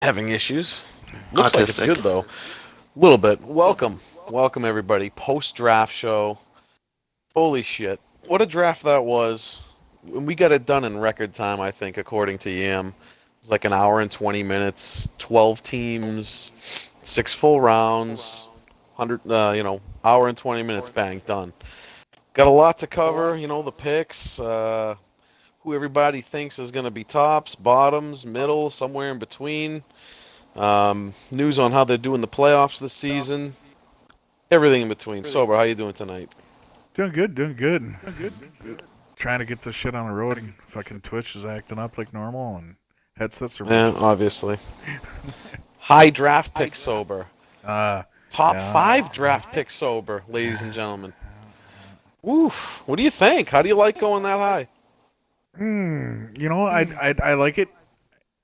Having issues. Looks like it's good though. A little bit. Welcome everybody. Post draft show. Holy shit! What a draft that was. We got it done in record time, I think, according to Yam. It was like an hour and 20 minutes. 12 teams, 6 full rounds. 100, hour and 20 minutes. Bang, done. Got a lot to cover. The picks. Who everybody thinks is going to be tops, bottoms, middle, somewhere in between. News on how they're doing the playoffs this season. Everything in between. Sober, how you doing tonight? Doing good, doing good. Trying to get this shit on the road and fucking Twitch is acting up like normal and headsets are Yeah, bitches. obviously. High draft pick Sober. Uh, Top yeah. 5 draft pick Sober, ladies and gentlemen. Woof. What do you think? How do you like going that high? I like it.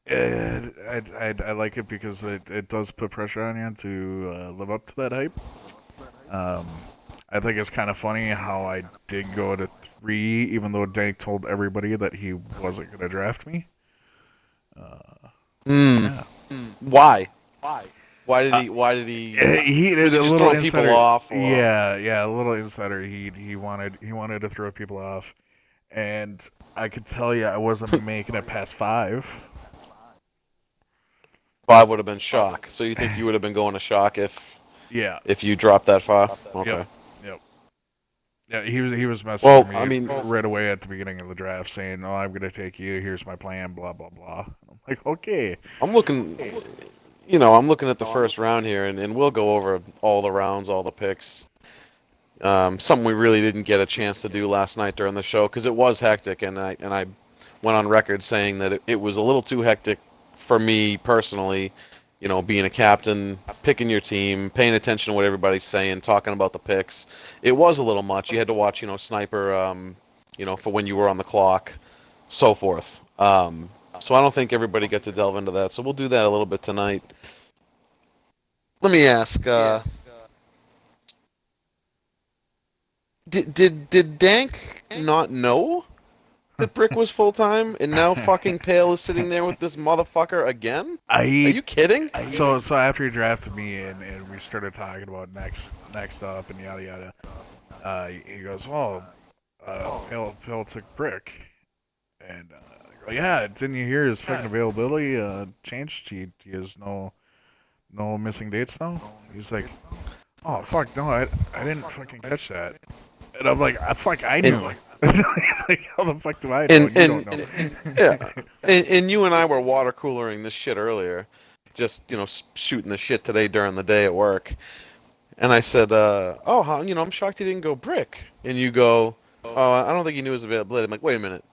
I like it because it does put pressure on you to live up to that hype. Um, I think it's kind of funny how I did go to 3, even though Dank told everybody that he wasn't gonna draft me. Hmm. Yeah. Why? Why did he? Why did he? He Was did he a just little throwing people insider. off? Or? Yeah, a little insider. He wanted to throw people off, and I could tell you I wasn't making it past 5. 5 would have been shock. So you think you would have been going to shock Yeah. if you dropped that far? Okay. Yep. Yep. Yeah, he was Well, messaging I me mean, right away at the beginning of the draft, saying, "Oh, I'm gonna take you. Here's my plan. Blah blah blah." I'm like, okay. I'm looking. I'm looking at the first round here, and we'll go over all the rounds, all the picks. Something we really didn't get a chance to do last night during the show because it was hectic, and I went on record saying that it was a little too hectic for me personally. Being a captain, picking your team, paying attention to what everybody's saying, talking about the picks. It was a little much. You had to watch, sniper, for when you were on the clock, so forth. So I don't think everybody got to delve into that. So we'll do that a little bit tonight. Let me ask. Did Dank not know that Brick was full time, and now fucking Pale is sitting there with this motherfucker again? Are I you kidding? so after he drafted me and we started talking about next up and yada yada, he goes, "Well, Pill took Brick," and I go, "Yeah, didn't you hear his fucking availability changed? He has no missing dates now." He's like, "Oh fuck, no, I didn't fucking catch that," and I'm like, "Fuck, I And knew." Like, how the fuck do I know? and You don't and, know. yeah, and you and I were water coolering this shit earlier, just shooting the shit today during the day at work. And I said, "Oh, I'm shocked he didn't go Brick." And you go, "Oh, I don't think he knew his availability." I'm like, "Wait a minute."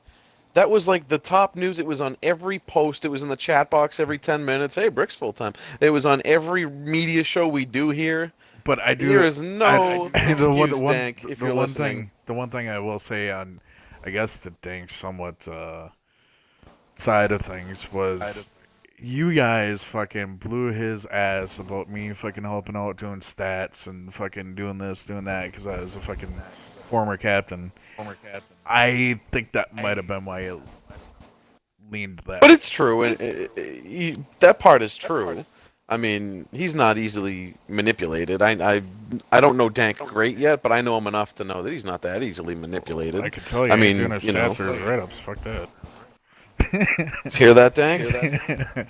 That was like the top news. It was on every post. It was in the chat box every 10 minutes. Hey, Brick's full time. It was on every media show we do here. But I There do. is no excuse, Dank, if The you're one listening. thing, I will say on, I guess the Dank somewhat side of things was you guys fucking blew his ass about me fucking helping out doing stats and fucking doing this, doing that because I was a fucking former captain. I think that might have been why it leaned But that. it's true, and that part is true. I mean, he's not easily manipulated. I don't know Dank great yet, but I know him enough to know that he's not that easily I manipulated. could tell you, I I ain't doing mean, his stats or his write-ups. Fuck that. hear that, Dank?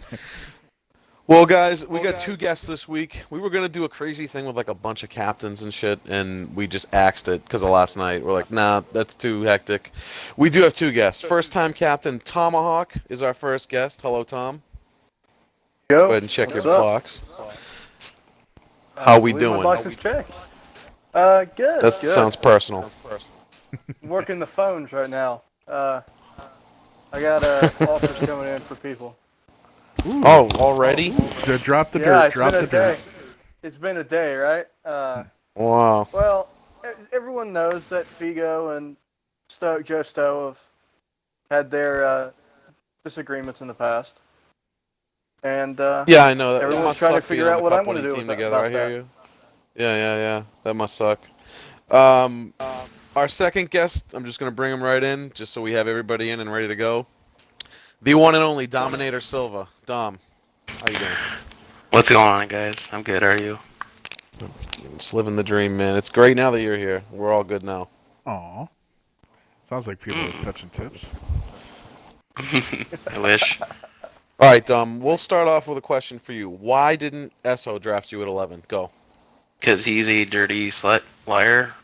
Well, guys, we got 2 guests this week. We were gonna do a crazy thing with like a bunch of captains and shit, and we just axed it because of last night. We're like, nah, that's too hectic. We do have 2 guests. First-time captain Tomahawk is our first guest. Hello, Tom. Go Yo, ahead and check what's your up? box. How we believe my doing? box is checked. Good, That good. sounds personal. Working the phones right now. I got offers coming in for people. Ooh. Oh, already? Drop the Yeah, dirt. it's Drop been the a day. dirt. It's been a day, right? Wow. Well, everyone knows that Figo and Joe Stowe have had their disagreements in the past, and Yeah, I know that. It everyone's must trying to suck being figure on out the what I cup want to winning do team with together. I about hear that. you. Yeah. That must suck. Um, our second guest, I'm just gonna bring him right in, just so we have everybody in and ready to go. The one and only Dominator Silva. Dom. How you doing? What's going on, guys? I'm good. How are you? Just living the dream, man. It's great now that you're here. We're all good now. Aw. Sounds like people are Mm. touching tips. I wish. All right, we'll start off with a question for you. Why didn't Eso draft you at 11? Go. Because he's a dirty slut liar.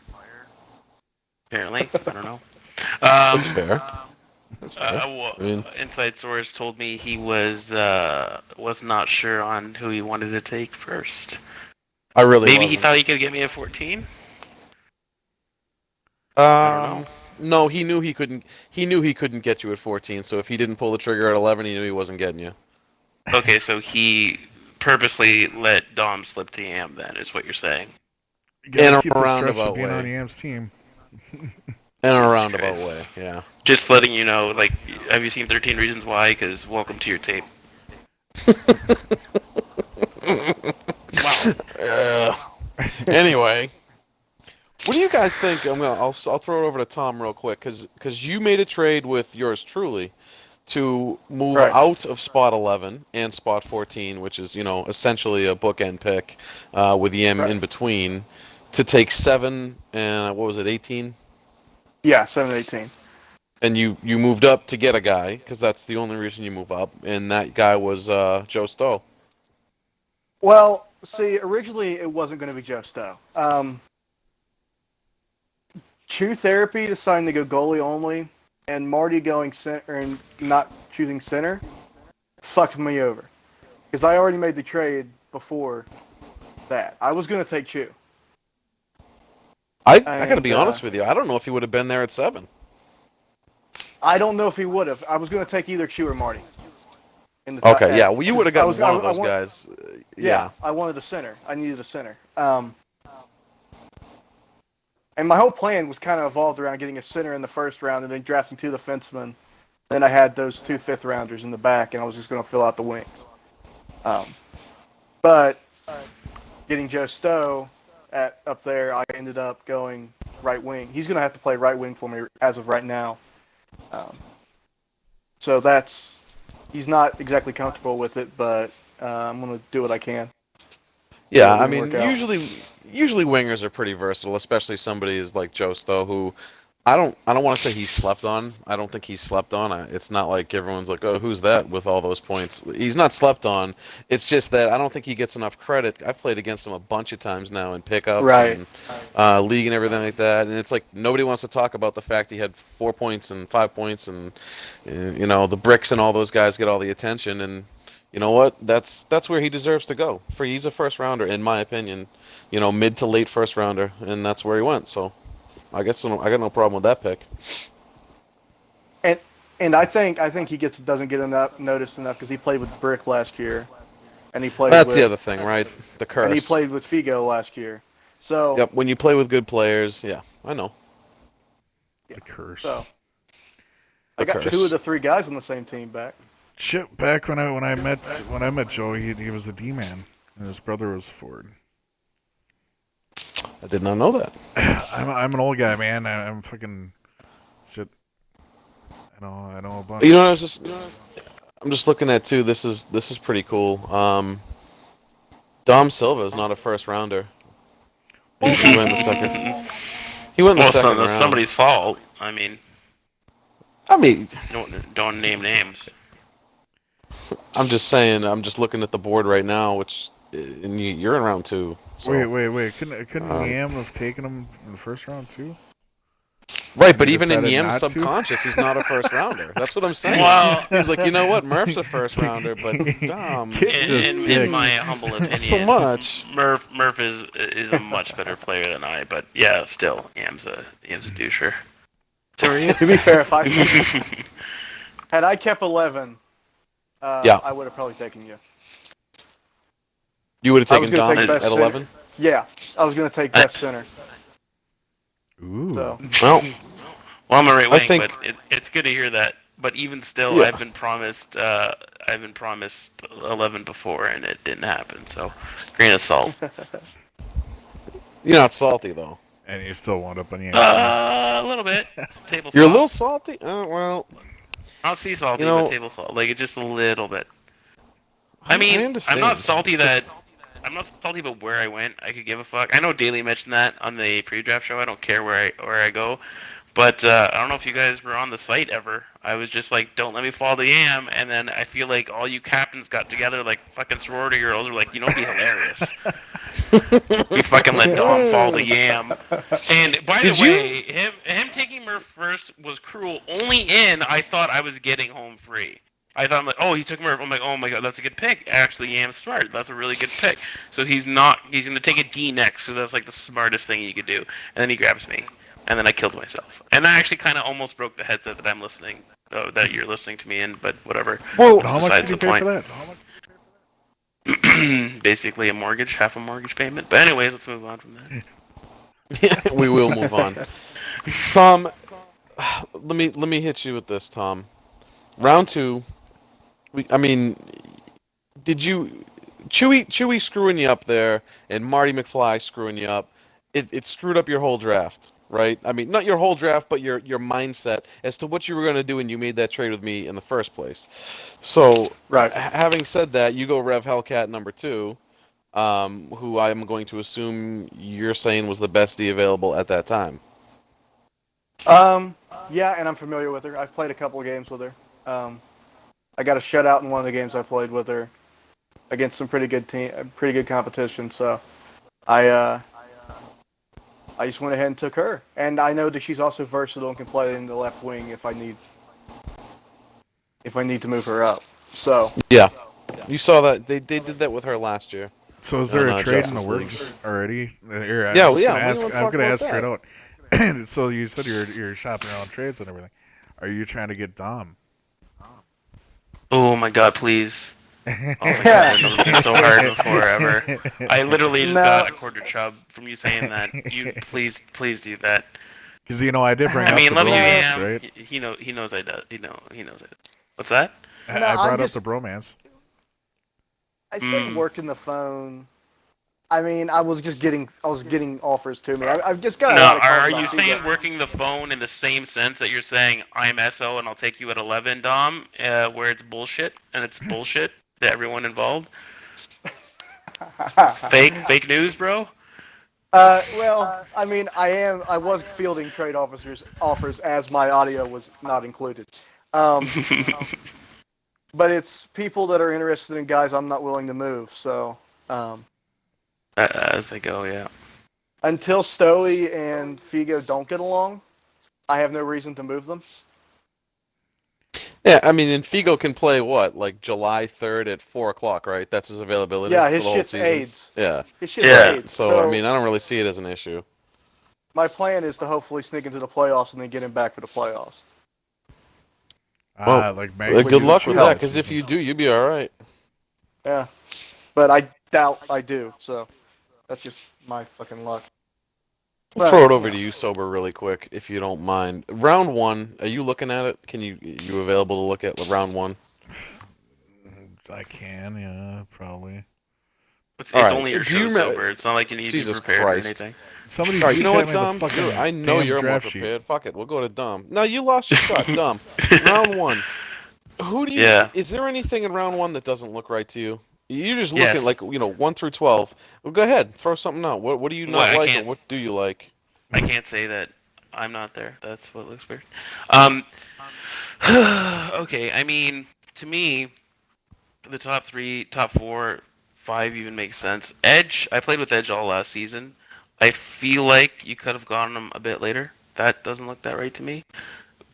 Apparently. I don't know. That's fair. That's fair. I mean, Inside source told me he was not sure on who he wanted to take first. I really Maybe wasn't. he thought he could get me at 14? I don't know. No, he knew he couldn't. He knew he couldn't get you at 14. So if he didn't pull the trigger at 11, he knew he wasn't getting you. Okay, so he purposely let Dom slip to Yam then, is what you're saying. You gotta In keep a the stress roundabout of being way. on Yam's team. In a roundabout Christ. way, yeah. Just letting you know, like, have you seen 13 Reasons Why? Because welcome to your tape. Wow. Anyway, what do you guys think? I'll throw it over to Tom real quick because you made a trade with yours truly to move out of spot 11 and spot 14, which is essentially a bookend pick with Yim in between, to take 7 and what was it, 18? Yeah, 7-18. And you moved up to get a guy because that's the only reason you move up, and that guy was Joe Stowe. Well, see, originally it wasn't going to be Joe Stowe. Chew Therapy deciding to go goalie only, and Marty going center and not choosing center fucked me over. Because I already made the trade before that. I was going to take Chew. I got to be honest with you. I don't know if he would have been there at 7. I don't know if he would have. I was going to take either Chew or Marty. Okay, yeah. Well, you would have gotten one of those guys. Yeah. I wanted a center. I needed a center. And my whole plan was kind of evolved around getting a center in the first round and then drafting 2 defensemen. Then I had those 2 fifth-rounders in the back, and I was just going to fill out the wings. But getting Joe Stowe up there, I ended up going right wing. He's going to have to play right wing for me as of right now. So he's not exactly comfortable with it, but I'm going to do what I can. Yeah, I mean, usually wingers are pretty versatile, especially somebody is like Joe Stowe, who I don't want to say he's slept on. I don't think he's slept on. It's not like everyone's like, oh, who's that with all those points? He's not slept on. It's just that I don't think he gets enough credit. I've played against him a bunch of times now in pickups and league and everything like that, and it's like nobody wants to talk about the fact he had 4 points and 5 points, and the bricks and all those guys get all the attention, and you know what? That's where he deserves to go. He's a first rounder, in my opinion. Mid to late first rounder, and that's where he went. So I got no problem with that pick. And I think he doesn't get noticed enough because he played with Brick last year, and he played. That's the other thing, right? The curse. And he played with Figo last year. So. Yep. When you play with good players, yeah, I know. The curse. So. I got 2 of the 3 guys on the same team back. Shit, back when I met Joe, he was a D-man, and his brother was a forward. I did not know that. I'm an old guy, man. I'm fucking shit. I know a bunch. I'm just looking at too. This is pretty cool. Dom Silva is not a first rounder. He went in the second. He went in the second round. That's somebody's fault. I mean, don't name names. I'm just saying. I'm just looking at the board right now, and you're in round 2. So. Wait. Couldn't Yam have taken him in the first round too? Right, but even in Yam's subconscious, he's not a first rounder. That's what I'm saying. Well, he's like, you know what? Murph's a first rounder, but Dom. In my humble opinion, so much. Murph is a much better player than I. But yeah, still, Yam's a doucher. So are you? To be fair, if had I kept 11, I would have probably taken you. You would have taken Dom at 11? Yeah, I was going to take best center. Ooh. So. Well, I'm a right wing, but it's good to hear that. But even still, I've been promised 11 before, and it didn't happen. So, grain of salt. You're not salty though. And you still wound up on the A little bit. Table salt. You're a little salty? Well. Not sea salty, but table salt. Like, just a little bit. I mean, understand. I'm not salty It's that just- I'm not salty about where I went. I could give a fuck. I know Daly mentioned that on the pre-draft show. I don't care where I go. But I don't know if you guys were on the site ever. I was just like, don't let me fall the yam. And then I feel like all you captains got together like fucking sorority girls were like, you know, it'd be hilarious. We fucking let Dom fall the yam. And by Did the way, him taking Murph first was cruel. Only in I thought I was getting home free. I thought I'm like, oh, he took Murph. I'm like, oh my god, that's a good pick. Actually, Yam's smart. That's a really good pick. So he's gonna take a D next because that's like the smartest thing he could do. And then he grabs me, and then I killed myself. And I actually kind of almost broke the headset that I'm listening, that you're listening to me in. But whatever. Well, How much did you pay for that? Basically a mortgage, half a mortgage payment. But anyways, let's move on from that. we will move on. Tom, let me hit you with this, Tom. Round 2. I mean, did you Chewy screwing you up there and Marty McFly screwing you up? It screwed up your whole draft, right? I mean, not your whole draft, but your mindset as to what you were going to do when you made that trade with me in the first place. So, Right. having said that, you go Rev Hellcat number 2, who I'm going to assume you're saying was the best D available at that time. Yeah, and I'm familiar with her. I've played a couple of games with her. I got a shutout in one of the games I played with her against some pretty good competition. So I just went ahead and took her. And I know that she's also versatile and can play in the left wing if I need to move her up. So Yeah, you saw that they did that with her last year. So is there No, a trade in the Justice works League. already? Yeah, I'm yeah, gonna ask straight out. So you said you're shopping around trades and everything. Are you trying to get Dom? Oh my god, please. Oh my god, that was been so hard before ever. I literally just got a quarter chub from you saying that. You please do that. Because I did bring I up mean, the love you, bromance, Am. right? He knows I do. He knows it. What's that? No, I brought I'm up just- the bromance. I said working the phone. I mean, I was getting offers to me. I've just got. No, are you saying working the phone in the same sense that you're saying I'm SO and I'll take you at 11, Dom, where it's bullshit and it's bullshit to everyone involved? It's fake news, bro. Well, I mean, I was fielding trade offers as my audio was not included. But it's people that are interested in guys I'm not willing to move. So As they go, yeah. until Stoey and Figo don't get along, I have no reason to move them. Yeah, I mean, and Figo can play what, like July 3rd at 4 o'clock, right? That's his availability. Yeah, for his the whole shit's season. AIDS. Yeah. His shit's Yeah. AIDS. So I mean, I don't really see it as an issue. My plan is to hopefully sneak into the playoffs and then get him back for the playoffs. Well, Like good luck with that, helps. because if you do, you'll be all right. Yeah, but I doubt I do. So that's just my fucking luck. I'll throw it over to you, Sober, really quick, if you don't mind. Round 1, are you looking at it? You available to look at round 1? I can, yeah, probably. It's All right. only your Do you show remember- sober. It's not like you need to be Jesus prepared Christ. or anything. Somebody All right, you know what, me Dom? the fucking I know damn you're more draft sheet. prepared. Fuck it, we'll go to Dom. No, you lost your shot, Dom. Round 1. Who do you? Yeah. Is there anything in round 1 that doesn't look right to you? You're just Yes. looking like 1 through 12. Well, go ahead, throw something out. What do you Well, not I like, can't- or what do you like? I can't say that I'm not there. That's what looks weird. Okay, I mean, to me, the top 3, top 4, 5 even makes sense. Edge, I played with Edge all last season. I feel like you could have gotten him a bit later. That doesn't look that right to me.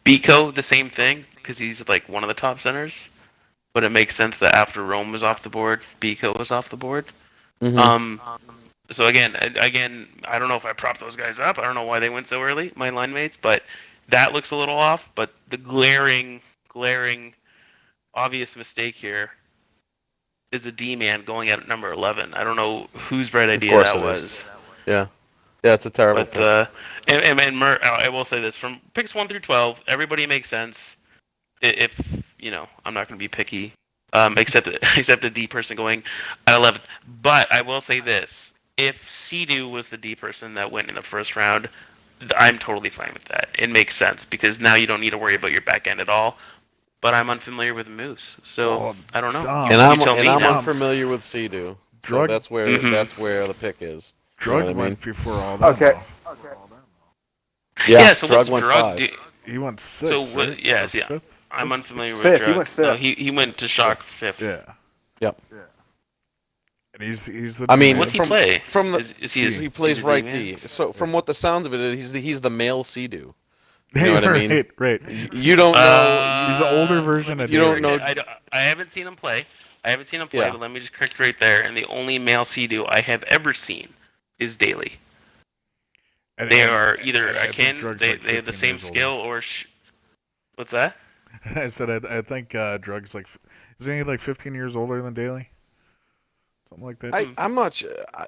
Biko, the same thing, because he's like one of the top centers. But it makes sense that after Rome was off the board, Biko was off the board. Mhm. So again, I don't know if I propped those guys up. I don't know why they went so early, my line mates, but that looks a little off. But the glaring, obvious mistake here is a D-man going at number 11. I don't know whose bright idea course that it is. was. Yeah, it's a terrible But pick. I will say this: from picks 1 through 12, everybody makes sense. If I'm not going to be picky, except a D person going at 11th. But I will say this: if Sea-Doo was the D person that went in the first round, I'm totally fine with that. It makes sense because now you don't need to worry about your back end at all. but I'm unfamiliar with Moose, so Oh, I don't know. Dom. And You tell me I'm now. unfamiliar with Sea-Doo. So Drug- that's where the pick is. You know Drug what I mean? went before all that. Okay. Yeah, So Drug what's went Drug 5. do? He went So six, what? right? Yes, Or yeah. fifth? I'm unfamiliar with Fifth, Drug. he went fifth. No, he went to Shock fifth. Yeah. Yep. And he's the. I mean, What's he from play? from the Is he? he plays D right man? D. So from what the sounds of it, he's the male Sea-Doo. You know what I mean? Right. You don't know. He's the older version let of me You don't Daily. know. I haven't seen him play. Yeah. But let me just correct right there. And the only male Sea-Doo I have ever seen is Daily. And, They and- are either and I think akin, Drug's they like have the 15 same years older. skill, or what's that? I said I think Drug's like, isn't he like 15 years older than Daly? Something like that. I'm not.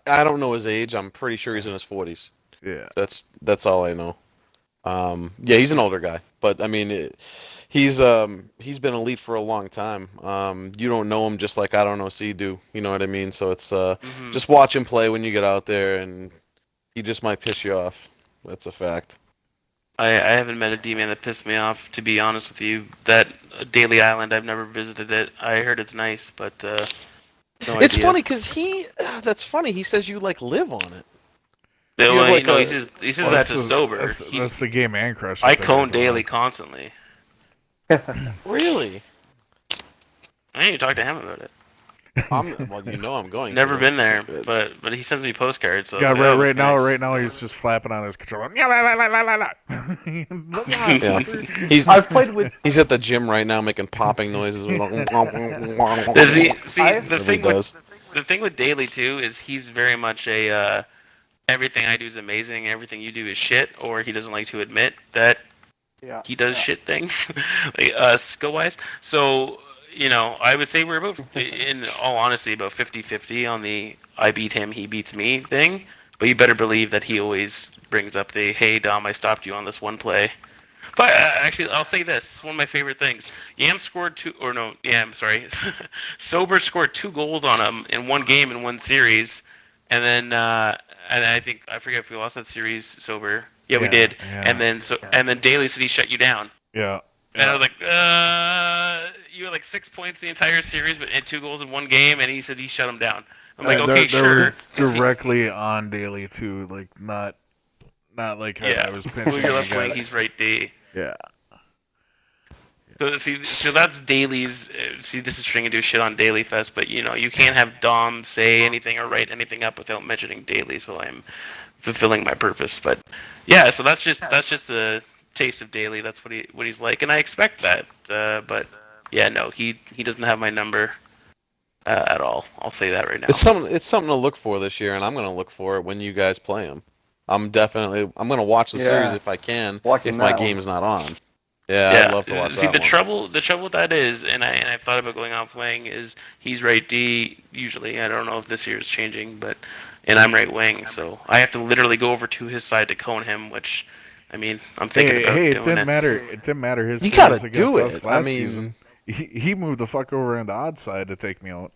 I don't know his age. I'm pretty sure he's in his 40s. Yeah. That's all I know. Yeah, he's an older guy, but I mean, he's been elite for a long time. You don't know him just like I don't know Sea-Doo. You know what I mean? So it's just watch him play when you get out there, and he just might piss you off. That's a fact. I haven't met a D-man that pissed me off, to be honest with you. That Daily Island, I've never visited it. I heard it's nice, but no It's idea. funny because that's funny. He says you like live on it. No, you have like no, a- he says Well, that that's to the- Sober. That's the game and Crush. I cone Daily constantly. Really? I need to talk to him about it. Well, you know I'm going. Never to. been there, but he sends me postcards. So Yeah, that must right be now, nice. right now he's just flapping on his controller. Yeah. Yeah. He's I've played with. he's at the gym right now making popping noises. Does he see I've- the thing with Daily too is he's very much a everything I do is amazing, everything you do is shit, or he doesn't like to admit that Yeah. he does shit things, like skill wise. So I would say we're about, in all honesty, about 50-50 on the I beat him, he beats me thing. But you better believe that he always brings up the, hey Dom, I stopped you on this one play. But actually, I'll say this. It's one of my favorite things. Sober scored 2 goals on him in one game in one series. And then, and I forget if we lost that series, Sober. Yeah, we did. Yeah. And then Daly said he shut you down. Yeah. And I was like, you had like 6 points the entire series, but and 2 goals in one game, and he said he shut him down. I'm like, okay, they were sure. directly on Daily too, like not like I was pinching. Well, you're left the guy. wing, he's right D. Yeah. So that's Daly's. See, this is trying to do shit on Daily Fest, but you can't have Dom say anything or write anything up without mentioning Daily. So I'm fulfilling my purpose. But yeah, so that's just the taste of Daily. That's what he's like, and I expect that. But yeah, no, he doesn't have my number at all. I'll say that right now. It's something to look for this year, and I'm gonna look for it when you guys play him. I'm gonna watch the series if I can. Watching if my that one. game's not on. Yeah, I'd love to watch See, that the one. trouble with that is, and I've thought about going off wing, is he's right D usually. I don't know if this year is changing, and I'm right wing, so I have to literally go over to his side to cone him, which, I mean, I'm thinking about Hey, doing it didn't matter. It didn't matter. His You series gotta against do us it. last I mean- season. He moved the fuck over on the odd side to take me out.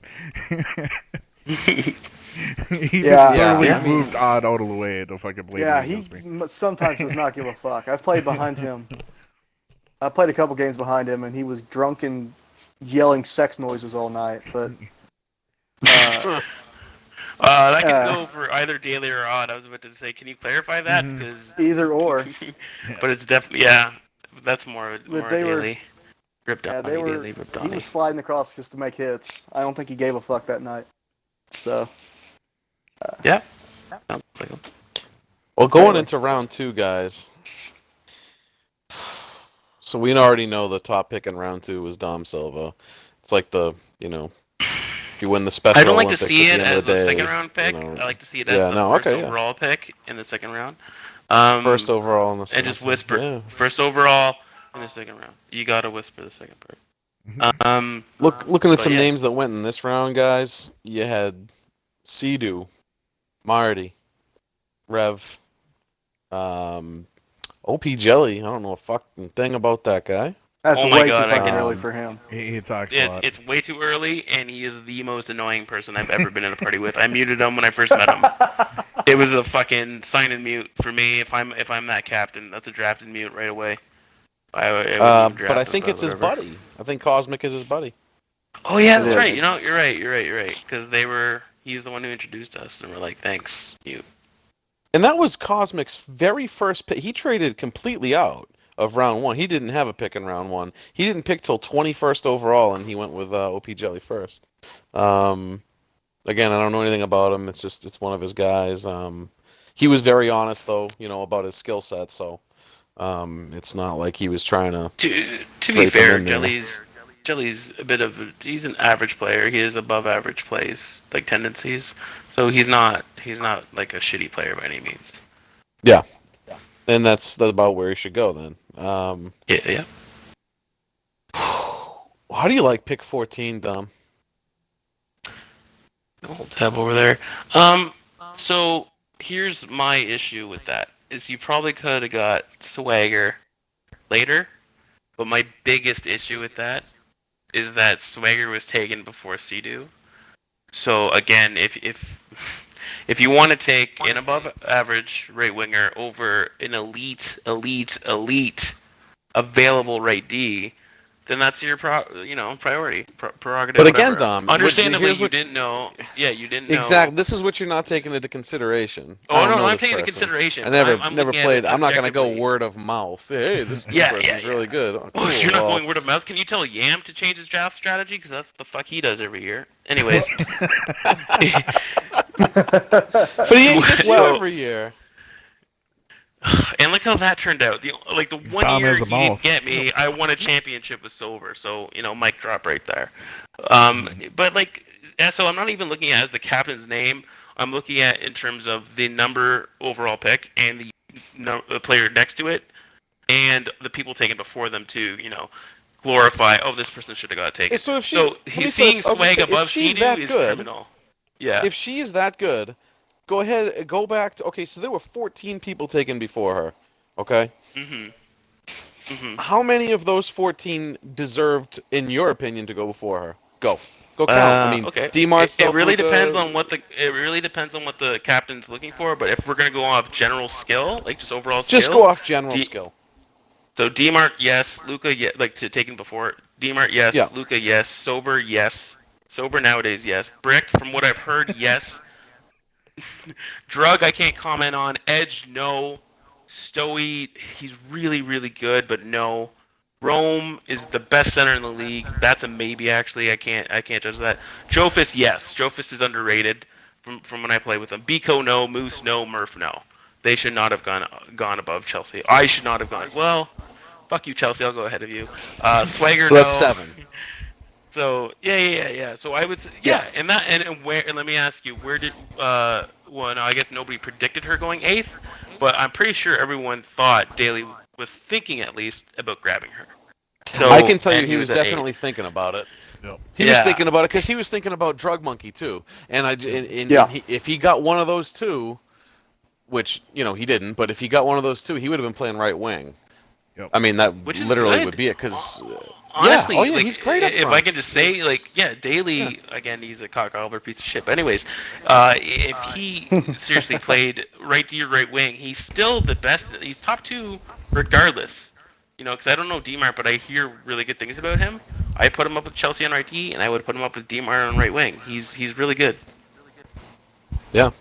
He Yeah. literally Yeah. moved odd out of the way to fucking blade Yeah, me he against me. sometimes does not give a fuck. I've played behind him. I played a couple games behind him, and he was drunk and yelling sex noises all night. But that could go for either Daily or Odd. I was about to say, can you clarify that? Mhm. Because either or, but it's definitely that's more they were- Daily. Ripped yeah, up they on me, were. Daily ripped He on me. was sliding across just to make hits. I don't think he gave a fuck that night. So Sounds like him. Well, going Totally. into round 2, guys. So we already know the top pick in round 2 was Dom Silva. It's like you win the Special I don't like to Olympics see at it the end as of the a day. second round pick. you know. I like to see it as Yeah, the no, first okay, yeah. overall pick in the second round. First overall in the And just whisper. Yeah. First overall in the second round. You gotta whisper the second part. Looking at but some yeah. names that went in this round, guys. You had Sea-Doo, Marty, Rev, OP Jelly. I don't know a fucking thing about that guy. that's Oh my way God, too I fucking can- early for him. He talks a lot. It's way too early, and he is the most annoying person I've ever been in a party with. I muted him when I first met him. It was a fucking sign and mute for me. If I'm that captain, that's a drafted mute right away. I wouldn't even draft but I him, think it's his whatever. buddy. I think Cosmic is his buddy. Oh yeah, It that's is. right. You know, you're right. Because he's the one who introduced us, and we're like, thanks, you. And that was Cosmic's very first pick. He traded completely out of round 1. He didn't have a pick in round 1. He didn't pick till 21st overall, and he went with OP Jelly first. Again, I don't know anything about him. It's one of his guys. He was very honest though, about his skill set. So it's not like he was trying to. To be fair, Jelly's he's an average player. He has above average plays like tendencies, so he's not like a shitty player by any means. Yeah, and that's about where he should go then. Yeah. How do you like pick 14, Dom? I'll tab over there. So here's my issue with that: is you probably could have got Swagger later, but my biggest issue with that is that Swagger was taken before Sea-Doo. So again, if you want to take an above average right winger over an elite available right D, then that's your priority, prerogative. But whatever. again, Dom, understandably, you didn't know. Yeah, you didn't know. Exactly. This is what you're not taking into consideration. Oh no, I'm taking into consideration. I never looking at played. it I'm not gonna go objectively. word of mouth. Hey, this person's really good. Oh, Oh, cool. you're not going word of mouth. Can you tell Yam to change his draft strategy? Because that's what the fuck he does every year. Anyways. But he ain't gets you Well- every year. And look how that turned out. The He's one dumb year as he a didn't mouth. get me, I won a championship with Sober. So mic drop right there. But so I'm not even looking at it as the captain's name. I'm looking at it in terms of the number overall pick and the player next to it, and the people taken before them to glorify. Oh, this person should have got taken. So if he's seeing Swag above she's Sea-Doo that is good, criminal. Yeah. if she is that good, go ahead, go back to. Okay, so there were 14 people taken before her. Okay. How many of those 14 deserved, in your opinion, to go before her? Go count. I mean, okay. D-Mart, It really depends on what the captain's looking for. But if we're gonna go off general skill, like just overall skill, Just go off general skill. So D-Mart, yes. Luca, taken before. D-Mart, yes. Yeah. Luca, yes. Sober, yes. Sober nowadays, yes. Brick, from what I've heard, yes. Drug, I can't comment on. Edge, no. Stoey, he's really, really good, but no. Rome is the best center in the league. That's a maybe, actually. I can't judge that. Jofus, yes. Jofus is underrated from when I play with him. Biko, no. Moose, no. Murph, no. They should not have gone above Chelsea. I should not have gone. Well, fuck you, Chelsea. I'll go ahead of you. Swagger, So that's no. 7. So yeah. So I would say and where, and let me ask you, where did well, no, I guess nobody predicted her going 8th, but I'm pretty sure everyone thought Daly was thinking at least about grabbing her. So I can tell you, he was at 8th. definitely thinking about it. Yep. He was thinking about it because he was thinking about Drug Monkey too. And if he got one of those two, which he didn't, but if he got one of those two, he would have been playing right wing. Yep. I mean, that Which is literally good. would be it because. Honestly, he's great up if front. I can just say, Daly, again, he's a cock-albert piece of shit. But anyways, if he seriously played right to your right wing, he's still the best. He's top 2 regardless. Because I don't know D-Mart, but I hear really good things about him. I put him up with Chelsea on right D, and I would put him up with D-Mart on right wing. He's really good. Yeah.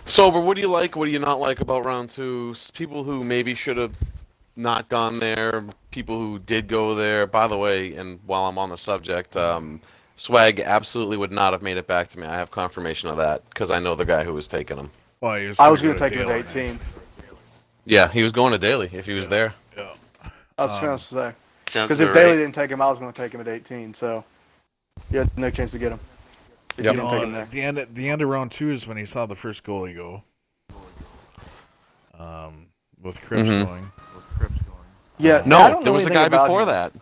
Sober, what do you like? What do you not like about round 2? People who maybe should have not gone there, people who did go there. By the way, and while I'm on the subject, Swag absolutely would not have made it back to me. I have confirmation of that because I know the guy who was taking him. Well, I was going to take him at 18. Yeah, he was going to Daly if he was there. Yeah. I was trying to say. Sounds Because if about Daly right. didn't take him, I was going to take him at 18. So you had no chance to get him. If Yep. you didn't take him there. At the end of round 2 is when he saw the first goalie go. With Cripps going. Yeah. I No, don't there know was a anything guy about before him. that.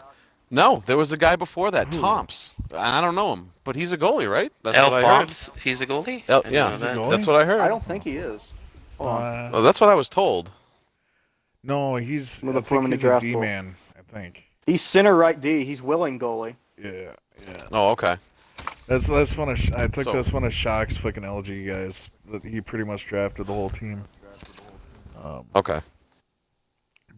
No, there was a guy before that, Who? Tomps. I don't know him, but he's a goalie, right? That's L. what I heard. Fobbs, he's a goalie? L- I didn't yeah, know He's a that. goalie? That's what I heard. I don't think he is. Hold on. Well, that's what I was told. No, he's. With I a think permanent he's a draft pool. D-man, I think. He's center right D. He's willing goalie. Yeah. Oh, okay. That's one of I took So- that's one of Shock's fucking LG guys that he pretty much drafted the whole team. Okay.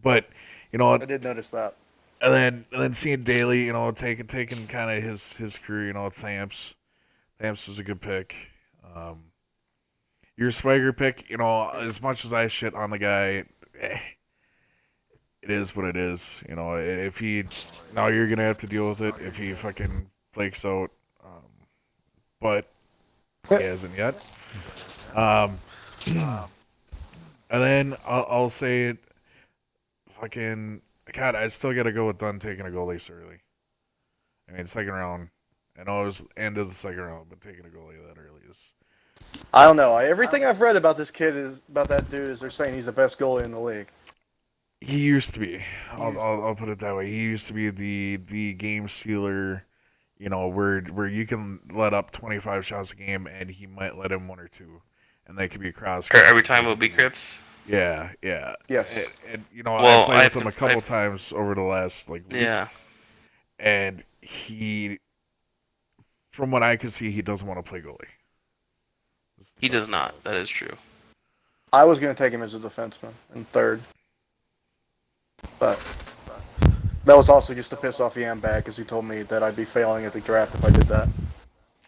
But You know, I did notice that. and then seeing Daly, taking kind of his career, Thamps was a good pick. Your swagger pick, as much as I shit on the guy, it is what it is. If he now you're gonna have to deal with it if he fucking flakes out. But he hasn't yet. Um, and then I'll say it. Fucking God, I still gotta go with Dunn taking a goalie so early. I mean, second round. I know it was end of the second round, but taking a goalie that early is. I don't know. Everything I've read about this kid about that dude is they're saying he's the best goalie in the league. He used to be. I'll put it that way. He used to be the game stealer. Where you can let up 25 shots a game, and he might let in one or two, and they could be cross. Every time it'll be Crips. Yeah. Yes. And Well, I played with him a couple times over the last week. Yeah. And he, from what I could see, he doesn't want to play goalie. He does not. That is true. I was going to take him as a defenseman in third. But that was also just to piss off Yam bag because he told me that I'd be failing at the draft if I did that.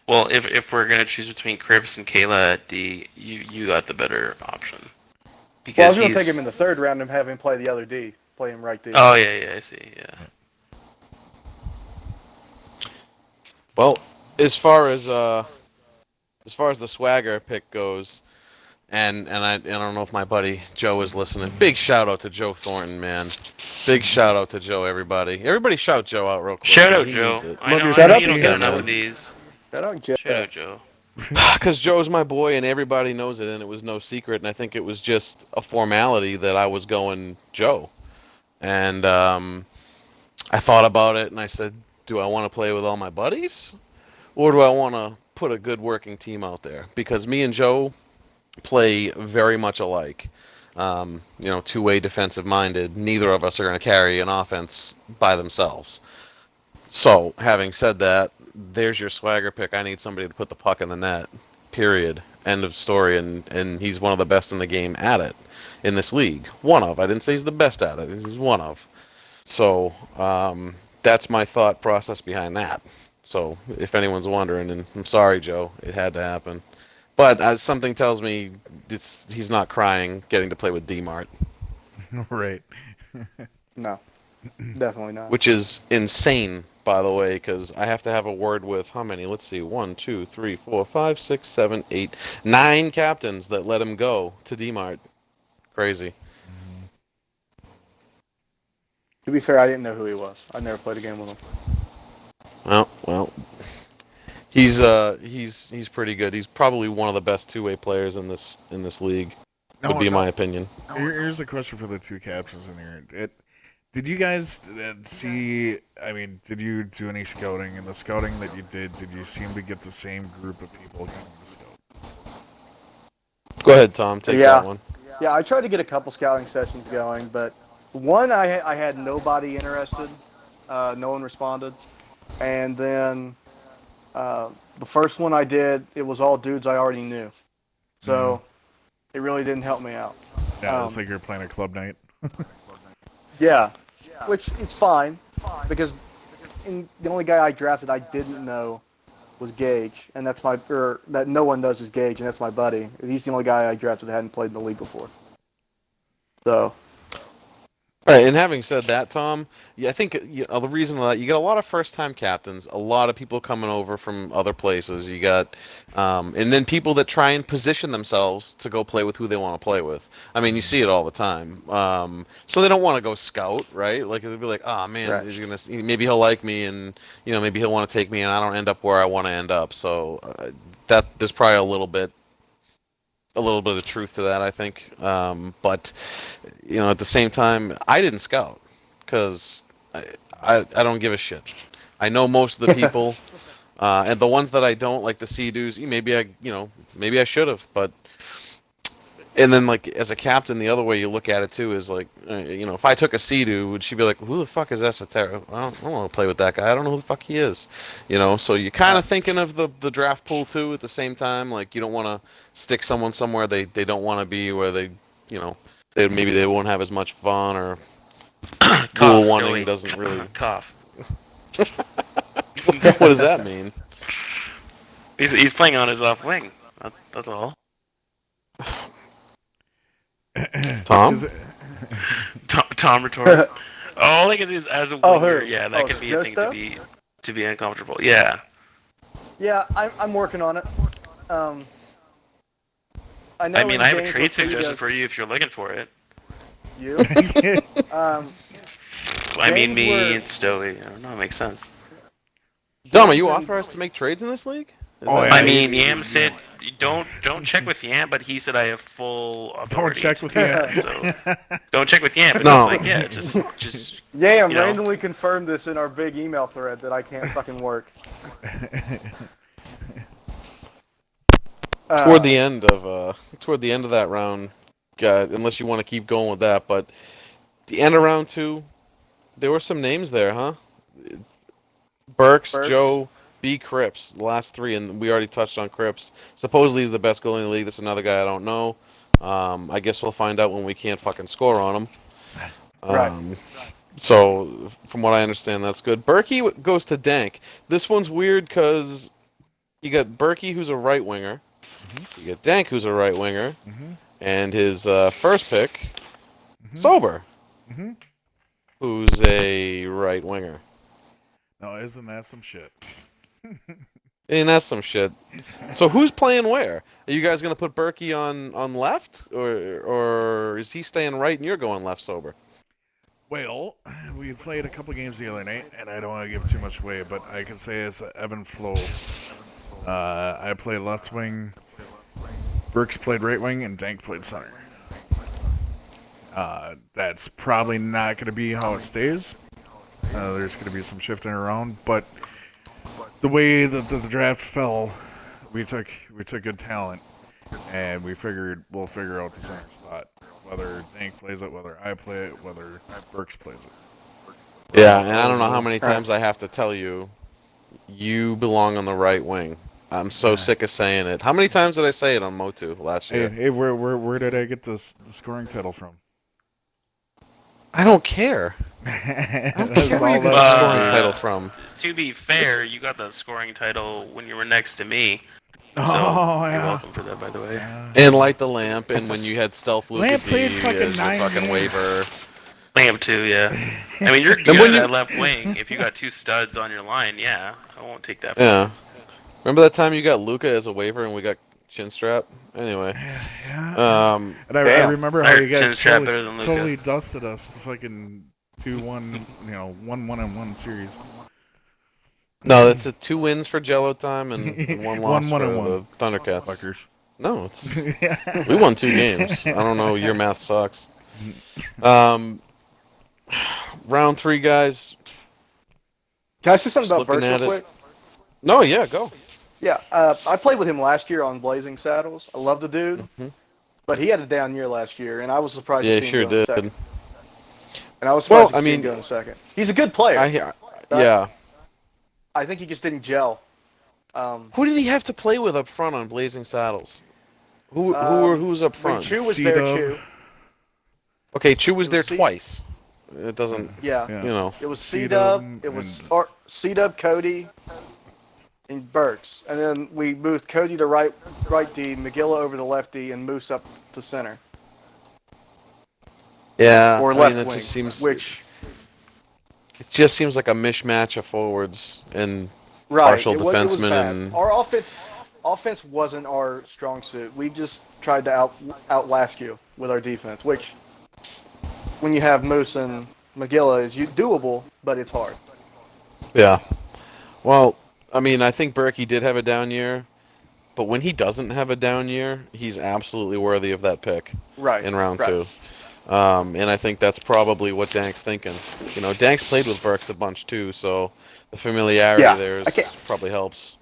Well, if we're gonna choose between Crips and Kayla at D, you got the better option. Because I was going to take him in the third round and have him play the other D, play him right D. Oh yeah, I see. Yeah. Well, as far as the swagger pick goes, and I don't know if my buddy Joe is listening. Big shout out to Joe Thornton, man. Big shout out to Joe, everybody. Everybody shout Joe out real quick. Shout out He Joe. needs it. I know Shout out you don't to get him, enough man. of these. Shout out Jeff. Shout out Joe. Because Joe's my boy and everybody knows it, and it was no secret. And I think it was just a formality that I was going Joe. And I thought about it, and I said, do I want to play with all my buddies? Or do I want to put a good working team out there? Because me and Joe play very much alike. Two-way defensive-minded. Neither of us are going to carry an offense by themselves. So, having said that, there's your swagger pick. I need somebody to put the puck in the net. Period. End of story. And he's one of the best in the game at it in this league. One of. I didn't say he's the best at it. He's one of. So, that's my thought process behind that. So, if anyone's wondering, and I'm sorry, Joe, it had to happen. But something tells me he's not crying getting to play with D-Mart. Right. No, definitely not. Which is insane, by the way, because I have to have a word with how many? Let's see. 1, 2, 3, 4, 5, 6, 7, 8, 9 captains that let him go to D-Mart. Crazy. To be fair, I didn't know who he was. I never played a game with him. Well, he's pretty good. He's probably one of the best two-way players in this league. Would be my opinion. Here's a question for the two captains in here. Did you guys see? I mean, did you do any scouting? In the scouting that you did you seem to get the same group of people going to scout? Go ahead, Tom. Take that one. Yeah, I tried to get a couple scouting sessions going, but one I had nobody interested. No one responded, and then the first one I did, it was all dudes I already knew, so it really didn't help me out. Yeah, it's like you're playing a club night. Yeah, which it's fine because the only guy I drafted I didn't know was Gage, and that no one knows is Gage, and that's my buddy. He's the only guy I drafted that hadn't played in the league before. So. Right, and having said that, Tom, I think the reason that you got a lot of first-time captains, a lot of people coming over from other places. You got, and then people that try and position themselves to go play with who they want to play with. I mean, you see it all the time. So they don't want to go scout, right? Like they'll be like, "Oh man, right. Maybe he'll like me, and maybe he'll want to take me, and I don't end up where I want to end up." So there's probably a little bit of truth to that, I think. But at the same time, I didn't scout because I don't give a shit. I know most of the people, and the ones that I don't, like the Sea-Doos, maybe I should have, but. And then, like, as a captain, the other way you look at it, too, is, like, if I took a Sea-Doo, would she be like, who the fuck is Esober? I don't want to play with that guy. I don't know who the fuck he is. So you're kind of thinking of the draft pool, too, at the same time. Like, you don't want to stick someone somewhere they don't want to be, where maybe they won't have as much fun, or Rule Cough, wanting Joey. doesn't really. Cough. What does that mean? He's playing on his off wing. That's all. Tom? Is it- Tom retorted. All I can say is, as a Oh, winger, who? yeah, that Oh, could be a Joe thing Stowe? to be uncomfortable. Yeah. Yeah, I'm working on it. I know. I mean, in I have a games trade where suggestion Free for you if you're looking for it. does- you. I mean, Games me where- and Stoey. I don't know. It makes sense. Dom, are you Games in- authorized to make trades in this league? Is Oh, that yeah, I right? mean, you- Yam you- said don't check with Yam, but he said I have full Don't authority. check to with do you. that, So don't check with Yam. But No. like, yeah, just Yeah, you know. randomly confirmed this in our big email thread that I can't fucking work. Toward the end of that round, unless you want to keep going with that, but the end of round 2, there were some names there, huh? Burks, Joe, B. Cripps, the last 3, and we already touched on Cripps. Supposedly he's the best goalie in the league. That's another guy I don't know. I guess we'll find out when we can't fucking score on him. Right. So, from what I understand, that's good. Berkey goes to Dank. This one's weird because you got Berkey, who's a right winger. You got Dank, who's a right winger. And his first pick, Sober, who's a right winger. No, isn't that some shit? And that's some shit. So who's playing where? Are you guys gonna put Berkey on left, or is he staying right and you're going left, Sober? Well, we played a couple games the other night, and I don't want to give too much away, but I can say as Evan Flo, I played left wing, Burks played right wing, and Dank played center. That's probably not going to be how it stays. There's going to be some shifting around, but the way that the draft fell, we took good talent, and we figured we'll figure out the center spot. Whether Dank plays it, whether I play it, whether Burks plays it. Yeah, and I don't know how many times I have to tell you, you belong on the right wing. I'm so sick of saying it. How many times did I say it on Motu last year? Hey, where did I get the scoring title from? I don't care. I don't That's care where you all got that the scoring matters. title from. To be fair, you got the scoring title when you were next to me. So Oh, you're yeah. welcome for that, by the way. Yeah. And light the lamp, and when you had Stealth Luca Lamp D played fucking as your 9 fucking games. waiver. Lamb too, yeah. I mean, you're And good when you- at left wing. If you got 2 studs on your line, yeah, I won't take that. From Yeah. Remember that time you got Luca as a waiver and we got Chinstrap? Anyway. Yeah. And I Damn. remember how you Chin guys strap better than Luka. totally dusted us, the fucking 2-1, 1-1-1 series. No, that's 2 wins for Jello time and 1 loss for 1-1-1. the Thundercats. Fuckers. No, it's we won 2 games. I don't know. Your math sucks. Round 3, guys. Can I say something Just about Burks looking real at it. quick? No, yeah, go. Yeah, I played with him last year on Blazing Saddles. I love the dude, but he had a down year last year, and I was surprised Yeah, to he see him sure go in did. second. And I was surprised Well, to see I him mean- go in second. He's a good player. Yeah. I think he just didn't gel. Who did he have to play with up front on Blazing Saddles? Who was up When front? Chu was there, C-Dub. Chu. Okay, Chu was It there was C- twice. It doesn't, Yeah. Yeah. you know. It was C-Dub C-Dub, it was and- C-Dub, Cody, and Burks. And then we moved Cody to right D, McGilla over to left D, and Moose up to center. Yeah, Or I left mean, it wing, just seems which... it just seems like a mishmatch of forwards and Right. partial it was defensemen bad. and- Our offense wasn't our strong suit. We just tried to outlast you with our defense, which when you have Moose and McGilla is doable, but it's hard. yeah. Well, I mean, I think Berkey did have a down year, but when he doesn't have a down year, he's absolutely worthy of that pick Right. in round right. 2. And I think that's probably what Dank's thinking. You know, Dank's played with Burks a bunch too, so the familiarity there I can't- probably helps.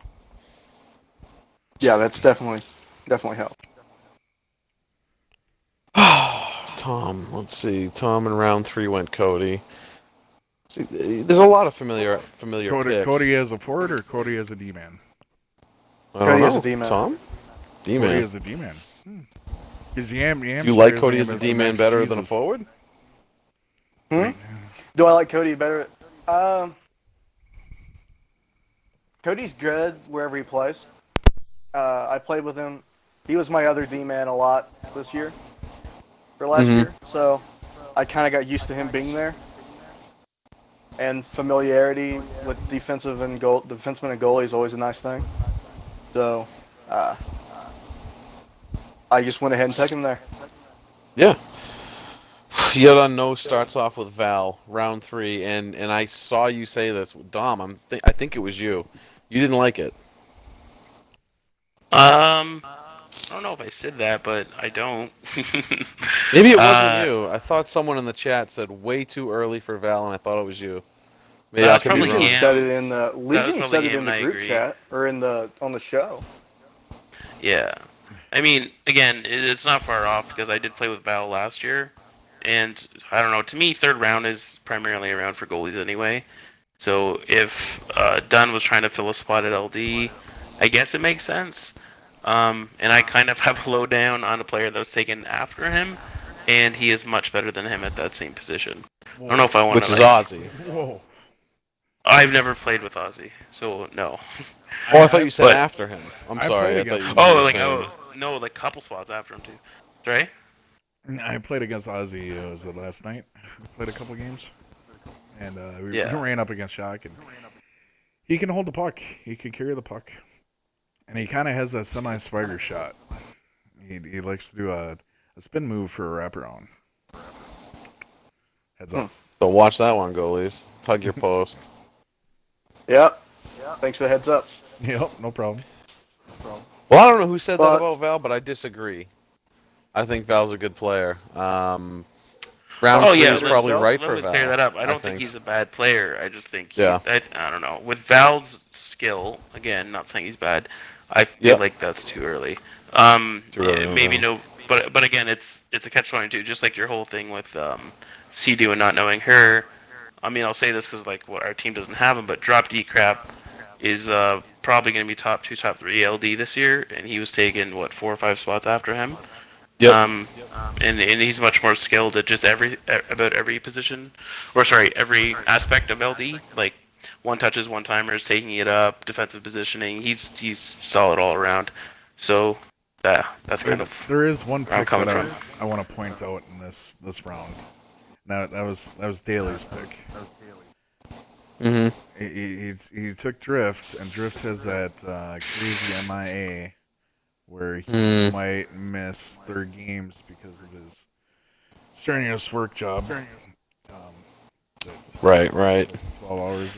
Yeah, that's definitely helped. Tom, let's see. Tom in round 3 went Cody. See, there's a lot of familiar picks. Cody as a forward or Cody as a D-man? I don't Cody as know. a D-man. Tom? Cody D-man. as a D-man. Is Yam You like Cody as a D-man better than a forward? Hmm? Do I like Cody better? Cody's good wherever he plays. I played with him. He was my other D-man a lot this year, or last Mhm. year. So I kind of got used to him being there. And familiarity with defensive and defenseman and goalie is always a nice thing. So I just went ahead and took him there. Yeah. Yet Unknown starts off with Val, round 3, and I saw you say this. Dom, I think it was you. You didn't like it. I don't know if I said that, but I don't. Maybe it wasn't you. I thought someone in the chat said way too early for Val, and I thought it was you. Maybe That I was could be probably wrong. Legion Yam. said it in the That was Legion probably said it Yam, in the and I group agree. chat or on the show. Yeah. I mean, again, it's not far off because I did play with Val last year, and I don't know. To me, third round is primarily a round for goalies anyway. So if Dunn was trying to fill a spot at LD, I guess it makes sense. And I kind of have a lowdown on a player that was taken after him, and he is much better than him at that same position. I don't know if I want Which to. is Ozzy. Whoa. I've never played with Ozzy, so no. Oh, I thought you said but- after him. I'm I sorry. played I thought against you him. were like saying. no, like couple spots after him too. Right? I played against Ozzy. Was it last night? We played a couple games, and we Yeah. ran up against Shock, and he can hold the puck. He can carry the puck, and he kind of has a semi-spider shot. He likes to do a spin move for a wraparound. Heads up. So watch that one, goalies. Hug your post. Yep. Thanks for the heads up. Yep, no problem. Well, I don't know who said that But- about Val, but I disagree. I think Val's a good player. Round 3 is let- probably let- right Let for me Val. clear that up. I don't think think he's a bad player. I just think Yeah. I don't know. With Val's skill, again, not saying he's bad. I feel Yep. like that's too early. Too early, Maybe no. no, but again, it's a catch-22. Just like your whole thing with Sea-Doo and not knowing her. I mean, I'll say this because like what our team doesn't have him, but Drop D Crap is probably going to be top 2, top 3 LD this year, and he was taken 4 or 5 spots after him. Yep. And he's much more skilled at just about every position, or sorry, every aspect of LD. Like one touches, one timers, taking it up, defensive positioning. He's solid all around. So that's kind of There is one where I'm pick coming that from. I want to point out in this round. Now that was Daly's pick. Mm-hmm. He took Drift, and Drift has that crazy MIA where he Mm. might miss 3 games because of his strenuous work job. That's Right. 12 hours or whatever.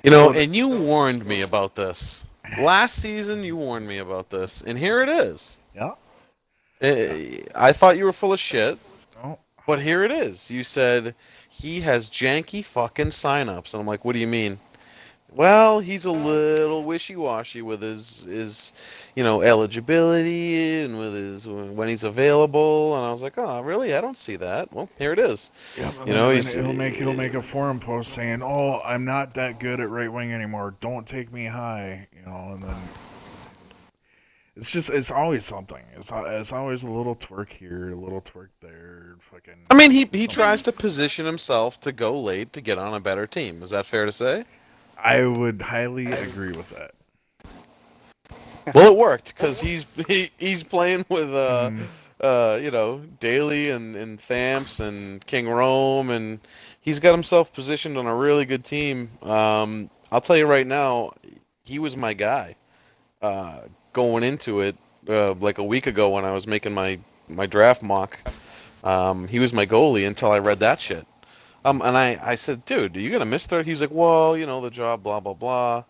You know, So- and you warned me about this. Last season, you warned me about this, and here it is. Yeah. I thought you were full of shit, Oh, but here it is. You said he has janky fucking signups, and I'm like, what do you mean? Well, he's a little wishy-washy with his eligibility and with his when he's available, and I was like, oh, really? I don't see that. Well, here it is. yeah. You know, and he's he'll make a forum post saying, "Oh, I'm not that good at right wing anymore. Don't take me high." And then it's always something. It's always a little twerk here, a little twerk there. Fucking. I mean, he tries to position himself to go late to get on a better team. Is that fair to say? I would highly agree with that. Well, it worked because he's playing with Daly and Thamps and King Rome, and he's got himself positioned on a really good team. I'll tell you right now, he was my guy going into it like a week ago when I was making my draft mock. He was my goalie until I read that shit. And I said, dude, are you gonna miss third? He's like, well, the job, blah blah blah.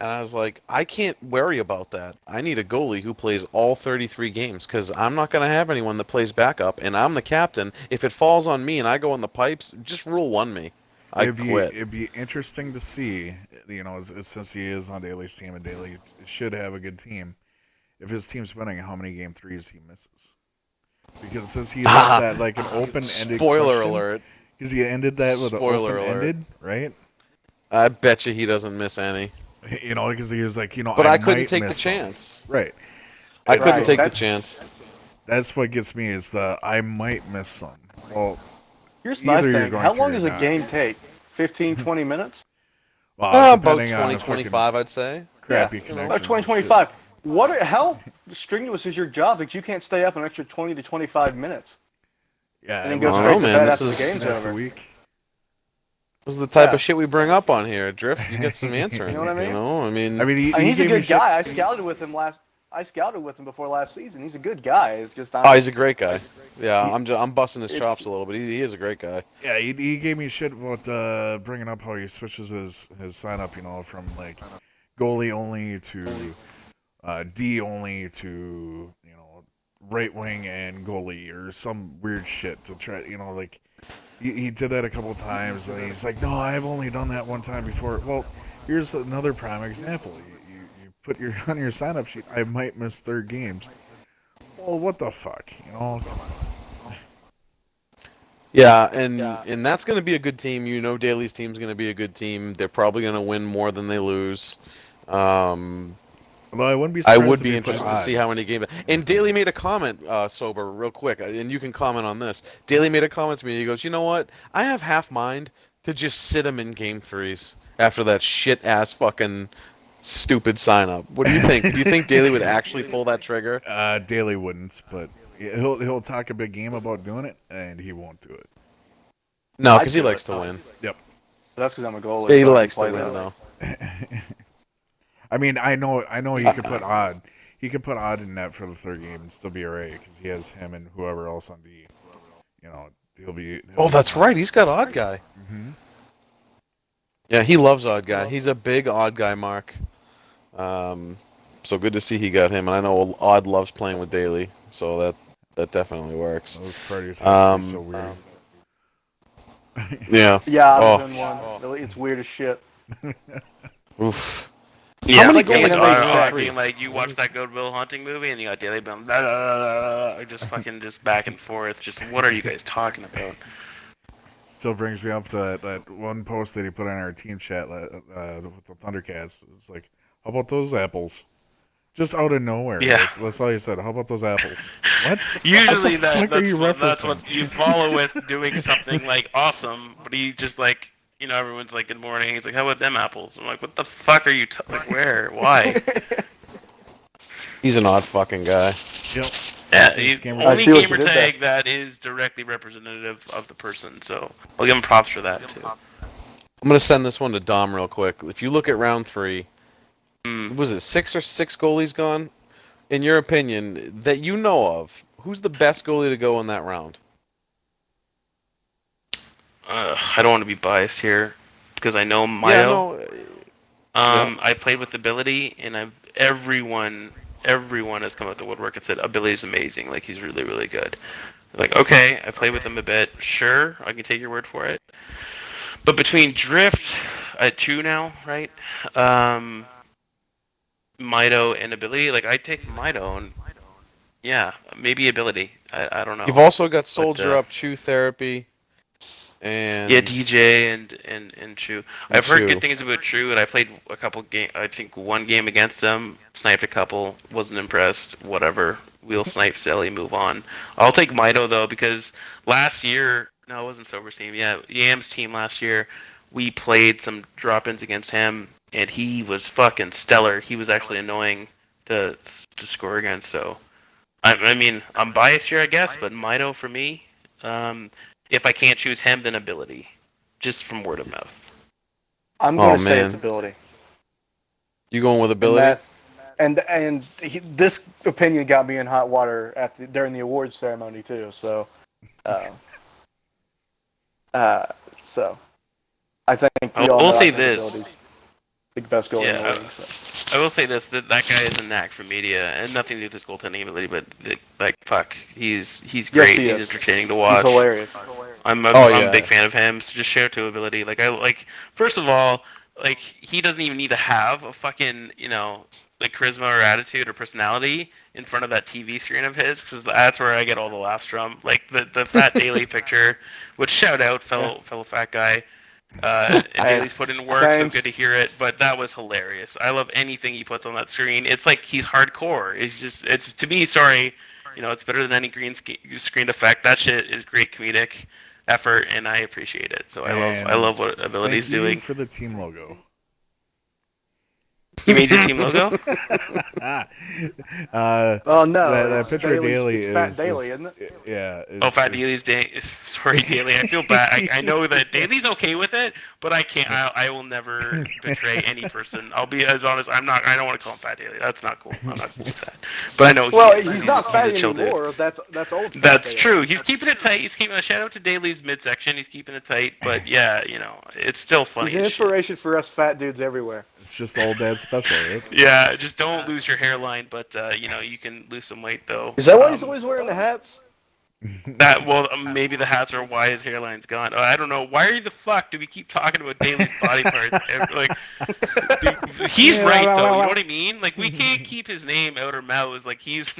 And I was like, I can't worry about that. I need a goalie who plays all 33 games because I'm not going to have anyone that plays backup, and I'm the captain. If it falls on me and I go in the pipes, just rule 1 me. I quit. It'd be interesting to see, since he is on Daly's team and Daly should have a good team, if his team's winning, how many game 3s he misses. Because since he left that like an open-ended Spoiler question, alert. because he ended that with Spoiler an open-ended, right? I bet you he doesn't miss any. Because he was like, But I couldn't might take the miss some. chance. Right. I couldn't Right. take the That's- chance. That's what gets me is the I might miss some. Well, Here's my Either you're thing. going How to long or does a not. game take? 15, 20 minutes? Well, About depending on 20, the fucking 25, I'd say. crappy Yeah. connections. About and 20, shit. 25. How strenuous is your job that you can't stay up an extra 20 to 25 minutes? Yeah, And then I go don't straight know, to man. bed This after the is- game's That's a over. week. This is the type Yeah. of shit we bring up on here. Drift, you get some answering. You know what I mean? I mean, I mean, I mean, he's a gave me good shit- guy. I scouted with him before last season. He's a good guy. It's just oh, he's a great guy. Yeah, He- I'm busting his It's- chops a little bit. He is a great guy. Yeah, he gave me shit about bringing up how he switches his sign up, from like goalie only to D only to right wing and goalie or some weird shit to try. Like he did that a couple times, and he's like, no, I've only done that one time before. Well, here's another prime example. You put on your sign up sheet, I might miss 3 games. Well, what the fuck, Come on. Yeah, and that's going to be a good team. Daly's team's going to be a good team. They're probably going to win more than they lose. Although I wouldn't be. I surprised would if be he put interested to see odd. how many games. And Daly made a comment, Sober, real quick, and you can comment on this. Daly made a comment to me. He goes, "You know what? I have half mind to just sit him in game 3s after that shit ass fucking stupid sign up." What do you think? Do you think Daly would actually pull that trigger? Daly wouldn't, but he'll talk a big game about doing it, and he won't do it. No, I'd because he do likes it. to win. That's because I'm a goalie. Yeah, he so I can likes to play win, that. though. I mean, I know he could put odd. He could put odd in net for the 3rd game and still be alright because he has him and whoever else on D. He'll Oh, be that's fine. right. He's got odd guy. Mm-hmm. Yeah, he loves odd guy. He's a big odd guy, Mark. So good to see he got him. And I know Odd loves playing with Daly, so that definitely works. Those parties have to be so weird. Yeah. Yeah, I Oh. was in one. It's weird as shit. Oof. Yeah, many like, games like, have they being like you watch that Good Will Hunting movie and you got Daily Bum, just fucking just back and forth. Just what are you guys talking about? Still brings me up to that one post that he put on our team chat with the Thundercats. It's like, how about those apples? Just out of nowhere. Yeah. That's all you said. How about those apples? What? Usually what the fuck are you that's what referencing? you follow with doing something like awesome, but he just like everyone's like good morning. He's like, how about them apples? I'm like, what the fuck are you like? Where? Why? He's an odd fucking guy. Yep. Yeah, This he's gamer- I only see what you gamer did there. tag that is directly representative of the person. So I'll give him props for that too. I'm gonna send this one to Dom real quick. If you look at round 3, Mm. was it 6 goalies gone? In your opinion, that you know of, who's the best goalie to go in that round? I don't want to be biased here because I know Mito. Yeah, no. I played with ability, and everyone has come out the woodwork and said ability's amazing. Like he's really, really good. Like okay, I played with him a bit. Sure, I can take your word for it. But between Drift at 2 now, right? Mito and ability, like I take Mito and yeah, maybe ability. I don't know. You've also got Soldier uh, Up, Chew Therapy, and Yeah, DJ and Chu. I've heard Chu. good things about Chu, and I played a couple game. I think one game against them, sniped a couple, wasn't impressed. Whatever, we'll snipe silly, move on. I'll take Mito though because last year, no, it wasn't Sober's team. Yeah, Yam's team last year, we played some drop-ins against him, and he was fucking stellar. He was actually annoying to score against. So, I mean, I'm biased here, I guess, but Mito for me. If I can't choose him, then ability, just from word of mouth. I'm Oh, going to say man. it's ability. You going with ability? This opinion got me in hot water during the awards ceremony too. So, so I think we all We'll know say I think this. ability's the best goalie in the Yeah, league. So. I will say this: that guy is a knack for media, and nothing to do with his goaltending ability, but like fuck, he's great. he He's is. entertaining to He's watch. hilarious. I'm Oh, a yeah. big fan of him. So just share to ability. Like first of all, like he doesn't even need to have a fucking like charisma or attitude or personality in front of that TV screen of his, because that's where I get all the laughs from. Like the fat Daily picture, which shout out fellow fat guy. And Daly's put in work, so Thanks. good to hear it. But that was hilarious. I love anything he puts on that screen. It's like he's hardcore. It's to me. Sorry, it's better than any green screen effect. That shit is great comedic. effort, and I appreciate it. So I love what Ability's doing. Thank you for the team logo. You made your team logo? Oh no! That picture of Daly it's is Fat Daly, isn't it? Yeah. Fat Daly's Sorry, Daly. I feel bad. I know that Daly's okay with it, but I can't. I will never betray any person. I'll be as honest. I'm not. I don't want to call him Fat Daly. That's not cool. I'm not cool with that. But I know. He's not fat anymore. Dude. That's old. That's true. He's keeping it tight. He's keeping a shout out to Daly's midsection. He's keeping it tight. But yeah, it's still funny. He's an inspiration for us fat dudes everywhere. It's just old dad special, right? Yeah, just don't lose your hairline, but you can lose some weight though. Is that why he's always wearing the hats? Maybe the hats are why his hairline's gone. I don't know. Why the fuck do we keep talking about Daly's body parts? He's right though. You know what I mean? Like we can't keep his name out our mouths. Like he's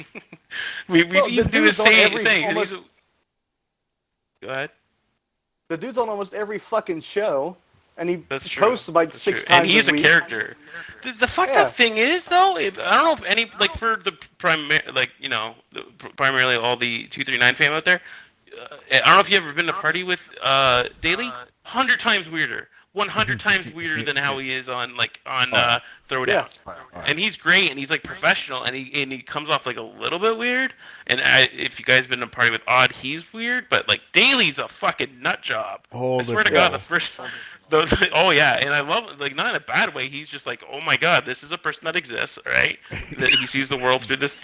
we do the same thing. Go ahead. The dude's on almost every fucking show. And he posts That's 6 true. times and he's a week. character. The fucked up thing is though, I don't know if any for the primarily all the 239 fam out there. I don't know if you ever been to a party with Daly. 100 times weirder. 100 times weirder than how he is on Throwdown. Yeah. And he's great, and he's like professional, and he comes off like a little bit weird. And if you guys been to a party with Odd, he's weird, but like Daly's a fucking nut job. I swear to God, the first. Oh yeah, and I love it, like not in a bad way. He's just like, oh my God, this is a person that exists, right? That he sees the world through this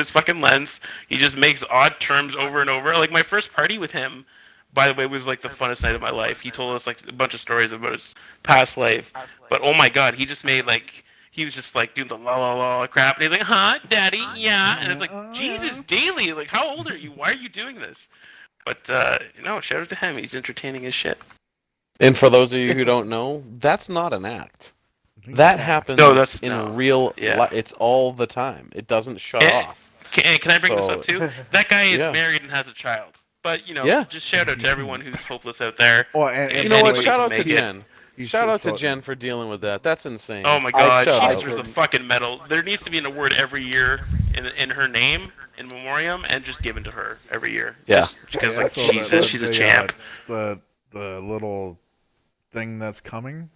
fucking lens. He just makes odd terms over and over. Like my first party with him, by the way, was like the funnest night of my life. He told us like a bunch of stories about his past life, but oh my God, he just made like. He was just like doing the la la la crap, and he's like, "Huh, Daddy, yeah," and it's like, "Jesus, Daly, like, how old are you? Why are you doing this?" But shout out to him. He's entertaining as shit. And for those of you who don't know, that's not an act. That happens real life. It's all the time. It doesn't shut off. Can I bring this up too? That guy is married and has a child. But, just shout out to everyone who's hopeless out there. Oh, and you know what? Shout out to Jen. Shout out to Jen for dealing with that. That's insane. Oh my God, she deserves a fucking medal. There needs to be an award every year in her name, in memoriam, and just given to her every year. Yeah. Because she's a champ. The little thing that's coming.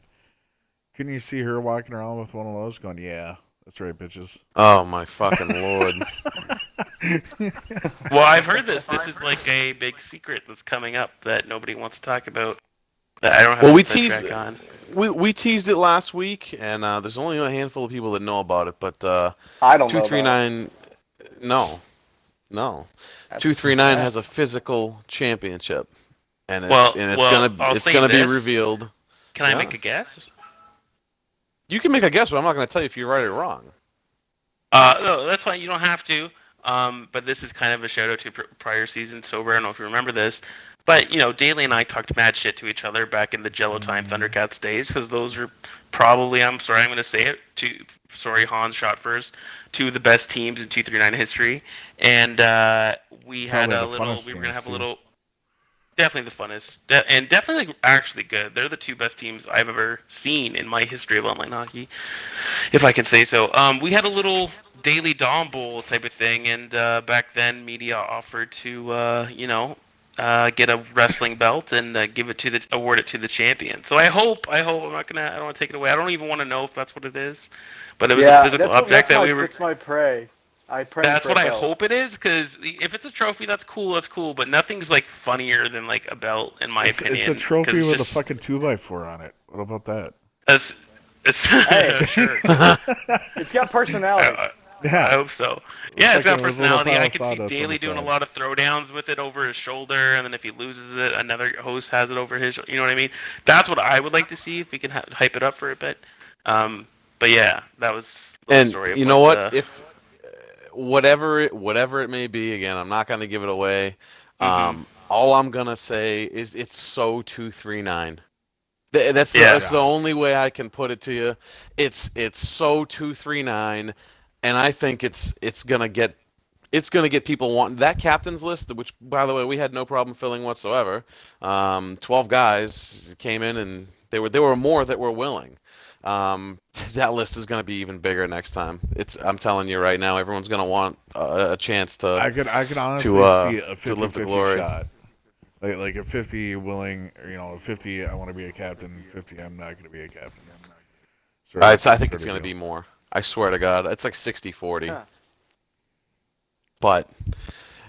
Can you see her walking around with one of those going, yeah, that's right, bitches. Oh my fucking Lord. Well, I've heard this. This is like a big secret that's coming up that nobody wants to talk about. That I don't have we teased on. We teased it last week, and there's only a handful of people that know about it, but I don't 239 know. No. 239 has a physical championship. And it's gonna be revealed. Can I make a guess? You can make a guess, but I'm not gonna tell you if you're right or wrong. No, that's fine. You don't have to. But this is kind of a shout out to prior season Sober. I don't know if you remember this, but Daly and I talked mad shit to each other back in the Jello Time Thundercats days, because those are probably, I'm going to say it, Hans shot first, two of the best teams in 239 history, and we were gonna have a little. Definitely the funnest, and definitely actually good. They're the two best teams I've ever seen in my history of online hockey, if I can say so. We had a little Daily Dawn Bowl type of thing, and back then media offered to, get a wrestling belt and award it to the champion. So I hope I don't want to take it away. I don't even want to know if that's what it is, but it was a physical object That's my prey. That's what I hope it is, because if it's a trophy, that's cool, but nothing's like funnier than like a belt, in my opinion. It's a trophy with a fucking 2x4 on it. What about that? Hey, sure. It's got personality. I hope so. Yeah, it's got personality. I can see Daly doing a lot of throwdowns with it over his shoulder, and then if he loses it, another host has it over his. You know what I mean? That's what I would like to see, if we can hype it up for a bit. But yeah, that was the story. You know what? If whatever it may be, again, I'm not going to give it away. All I'm going to say is it's so 239. That's the only way I can put it to you. It's so 239, and I think it's going to get people wanting that captain's list, which, by the way, we had no problem filling whatsoever. 12 guys came in, and there were more that were willing. That list is going to be even bigger next time. I'm telling you right now, everyone's going to want a chance to. I could honestly see a 50-50 shot. Like a 50 willing, or 50 I want to be a captain, 50 I'm not going to be a captain. I think it's going to be more. I swear to God, it's like 60-40. Huh. But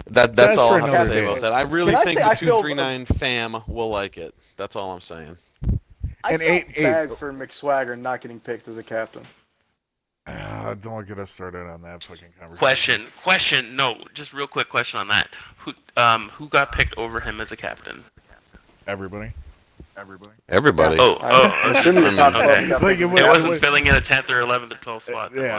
that's all I have to say day. about that. I really Can I think say the I feel- 239 fam will like it. That's all I'm saying. I And felt eight- bad for McSwagger not getting picked as a captain. Don't get us started on that fucking conversation. Question. No, just real quick question on that. Who got picked over him as a captain? Everybody. Everybody. I'm assuming the top 12 okay. got Like, picked as a it It captain. wasn't filling in a 10th or 11th or 12th spot. then,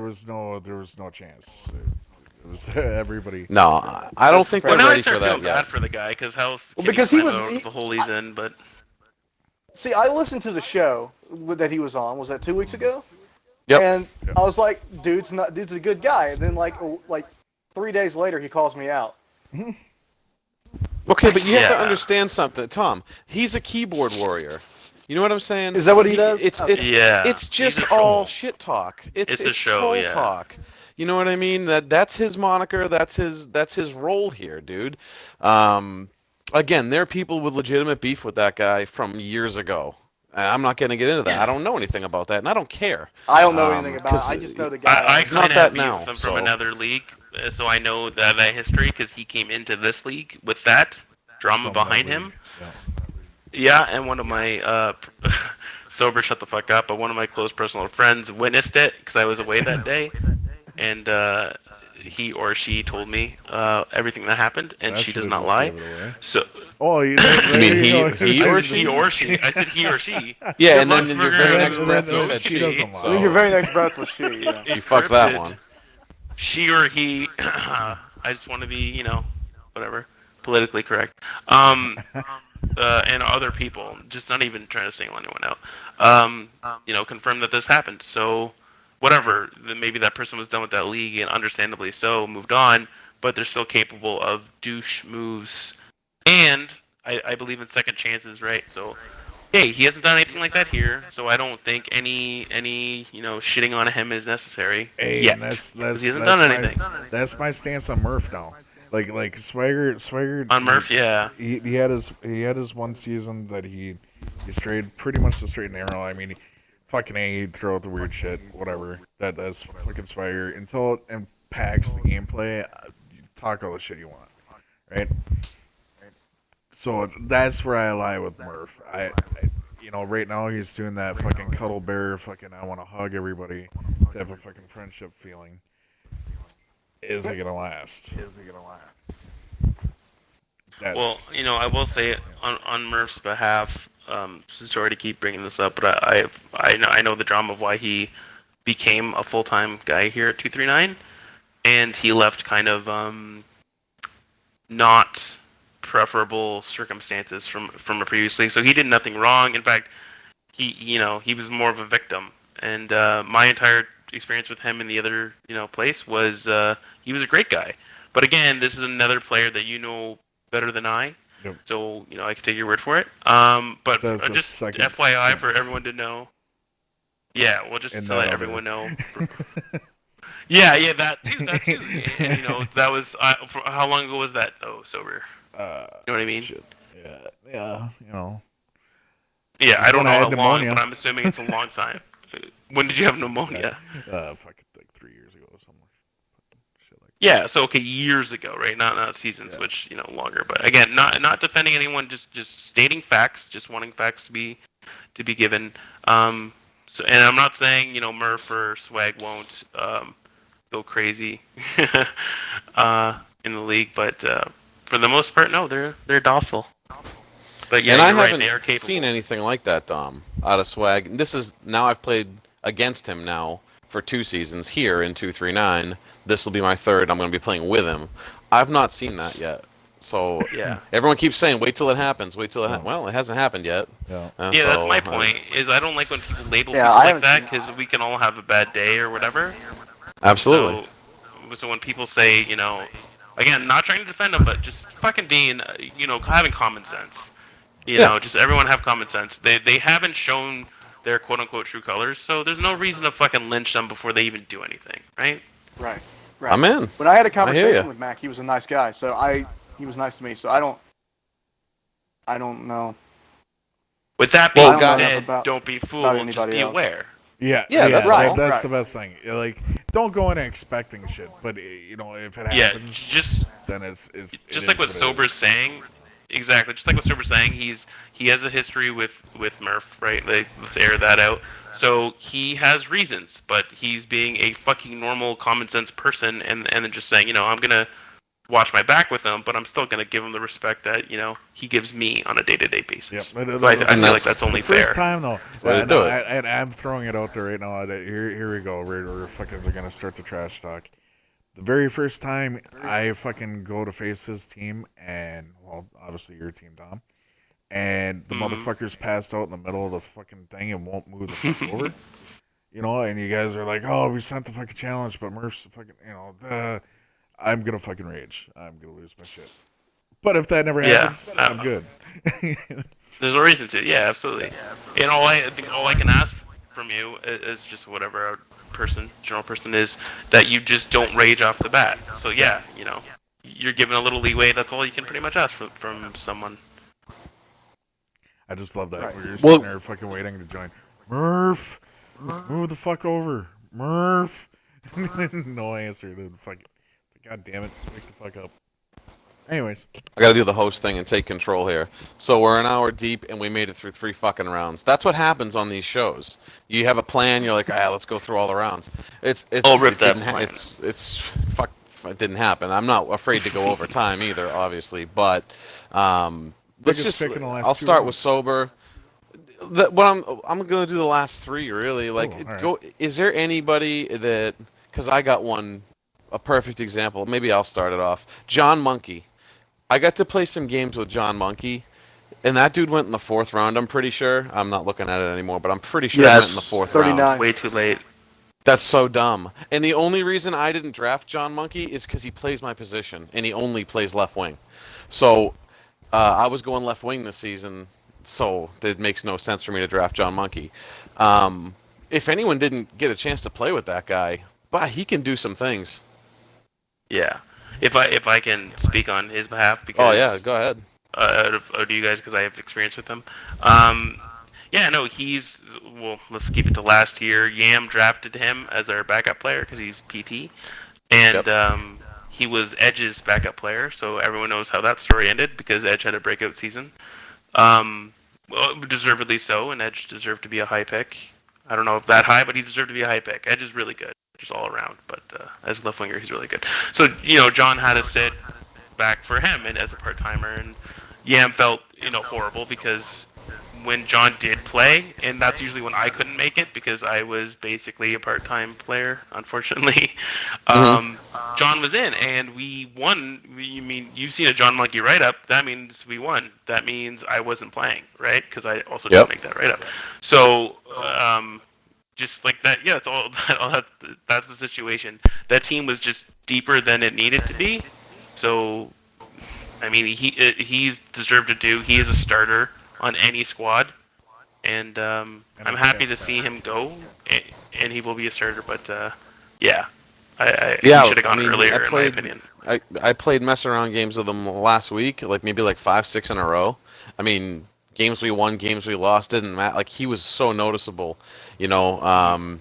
was it? There was no chance. It was everybody. No, I don't think Well, they're now I ready for start feeling that bad yet. for the guy Because he was the hole he's in, but See, I listened to the show that he was on. Was that 2 weeks ago? Yep. And I was like, dude's a good guy. And then like 3 days later, he calls me out. Okay, but you have to Yeah. understand something, Tom. He's a keyboard warrior. You know what I'm saying? Is that what he does? It's yeah, it's he's just a all troll. shit talk. It's a show, troll yeah. talk. You know what I mean? That's his moniker. That's his role here, dude. Again, there are people with legitimate beef with that guy from years ago. I'm not going to get into that. Yeah. I don't know anything about that, and I don't care. I don't know anything about it. 'cause I just know the guy. I It's not kind of that have beef now, with him so- from another league, so I know that history because he came into this league with that drama behind him. Yeah, and one of my sober shut the fuck up, but one of my close personal friends witnessed it because I was away that day, and he or she told me everything that happened, and she does not lie. So Oh, you mean he or I she? said he or she. I said he or she. Yeah, Good and then luck in your for very her. next breath, you No, said she she. doesn't lie. I think your very next breath was she. Yeah. You fucked that Encrypted. one. She or he. I just want to be, whatever, politically correct. And other people, just not even trying to single anyone out. Confirmed that this happened. So, whatever. Then maybe that person was done with that league, and understandably so, moved on. But they're still capable of douche moves, and I believe in second chances, right? So, hey, he hasn't done anything like that here, so I don't think any shitting on him is necessary. Hey, yet. and that's he hasn't done anything. That's my stance on Murph now. Like Swagger On Murph, yeah. He had his one season that he strayed pretty much the straight and narrow. I mean, fucking A, he'd throw out the weird shit, whatever. That's fucking Swagger until it impacts the gameplay. You talk all the shit you want, right? So that's where I lie with Murph. I right now he's doing that fucking cuddle bear, fucking I want to hug everybody type of fucking friendship feeling. Is it gonna last? That's, Well, I will say on Murph's behalf, sorry to keep bringing this up, but I know the drama of why he became a full-time guy here at 239, and he left kind of not preferable circumstances from a previous league. So he did nothing wrong. In fact, he was more of a victim. And my entire experience with him in the other place was he was a great guy. But again, this is another player that you know better than I. Yep. So I can take your word for it. But That's the just second FYI for stance. everyone to know. Yeah, well, just In to that let order. everyone know. Yeah, that too. And, that was for, how long ago was that though? Sober. You know what I mean? Shit. Yeah. Yeah, It's I don't when know I how had long, pneumonia. but I'm assuming it's a long time. When did you have pneumonia? Fucking like 3 years ago or something. Shit like Yeah, so okay, years ago, right? Not seasons, Yeah. which longer. But again, not defending anyone, just stating facts, just wanting facts to be given. So, and I'm not saying Murph or Swag won't go crazy in the league, but for the most part, no, they're docile. But yeah, and I you're right, haven't they are capable. seen anything like that, Dom, out of Swag. And this is now I've played against him now for 2 seasons here in 239. This will be my third. I'm going to be playing with him. I've not seen that yet. So Yeah. everyone keeps saying, "Wait till it happens. Wait till it." No. Well, it hasn't happened yet. Yeah. Yeah, So, that's my point. Is I don't like when people label Yeah, people I like haven't that seen- because we can all have a bad day or whatever. Absolutely. So when people say, again, not trying to defend them, but just fucking being, having common sense. Just everyone have common sense. They haven't shown their quote unquote true colors, so there's no reason to fucking lynch them before they even do anything, right? Right. I'm in. When I had a I hear ya. conversation with Mac, he was a nice guy. So he was nice to me. So I don't I don't know. With that Well, being guys- said, about- don't be about fooled. Just anybody be else. aware. Yeah, Yeah, that's all. that's Right. the best thing. Like, don't go in expecting shit, but you know, if it Yeah, happens, just then it's just like what Sober's saying. Exactly, just like what Sober's saying. He has a history with Murph, right? Like, let's air that out. So he has reasons, but he's being a fucking normal, common sense person, and then just saying, you know, I'm gonna watch my back with him, but I'm still gonna give him the respect that he gives me on a day-to-day basis. Yep. So I feel like that's only the first fair. time though. the way to do it. And I'm throwing it out there right now. Here we go. We're fucking gonna start the trash talk. The very first time I fucking go to face his team, and well, obviously your team, Dom, and the motherfuckers passed out in the middle of the fucking thing and won't move the fuck over. You know, and you guys are like, oh, we sent the fucking challenge, but Murph's fucking, I'm gonna fucking rage. I'm gonna lose my shit. But if that never happens, I'm good. There's a reason to, yeah, absolutely. And I think all I can ask from you is just whatever our general person is, that you just don't rage off the bat. So yeah, you're given a little leeway. That's all you can pretty much ask from someone. I just love that. Right. Where you're sitting there fucking waiting to join. Murph, move the fuck over. Murph. No answer. Then fuck. God damn it. Wake the fuck up. Anyways. I gotta do the host thing and take control here. So we're an hour deep and we made it through 3 fucking rounds. That's what happens on these shows. You have a plan, you're like, let's go through all the rounds. It didn't happen. I'm not afraid to go over time either, obviously, but let's just. I'll start with Sober. I'm gonna do the last 3 really. Like, right. Is there anybody that? Because I got one, a perfect example. Maybe I'll start it off. John Monkey. I got to play some games with John Monkey, and that dude went in the 4th round. I'm pretty sure. I'm not looking at it anymore, but I'm pretty sure he went in the 4th 39. round. Way too late. That's so dumb. And the only reason I didn't draft John Monkey is because he plays my position, and he only plays left wing. So I was going left wing this season, so it makes no sense for me to draft John Monkey. If anyone didn't get a chance to play with that guy, but he can do some things. Yeah. If I can speak on his behalf, because go ahead. Do you guys, because I have experience with him. Yeah, no, let's keep it to last year. Yam drafted him as our backup player because he's PT, and he was Edge's backup player. So everyone knows how that story ended because Edge had a breakout season. Well, deservedly so, and Edge deserved to be a high pick. I don't know if that high, but he deserved to be a high pick. Edge is really good, just all around. But as left winger, he's really good. So John had to sit back for him and as a part timer, and Yam felt horrible because when John did play, and that's usually when I couldn't make it because I was basically a part-time player, unfortunately. John was in, and we won. You've seen a John Monkey write-up. That means we won. That means I wasn't playing, right? Because I also didn't make that write-up. So, just like that, yeah, that's all. That's the situation. That team was just deeper than it needed to be. So, I mean, he's deserved to do. He is a starter on any squad, and I'm happy to see him go, and he will be a starter. But he should have gone earlier, in my opinion. I played mess around games with him last week, maybe 5-6 in a row. I mean, games we won, games we lost, didn't matter. Like, he was so noticeable, little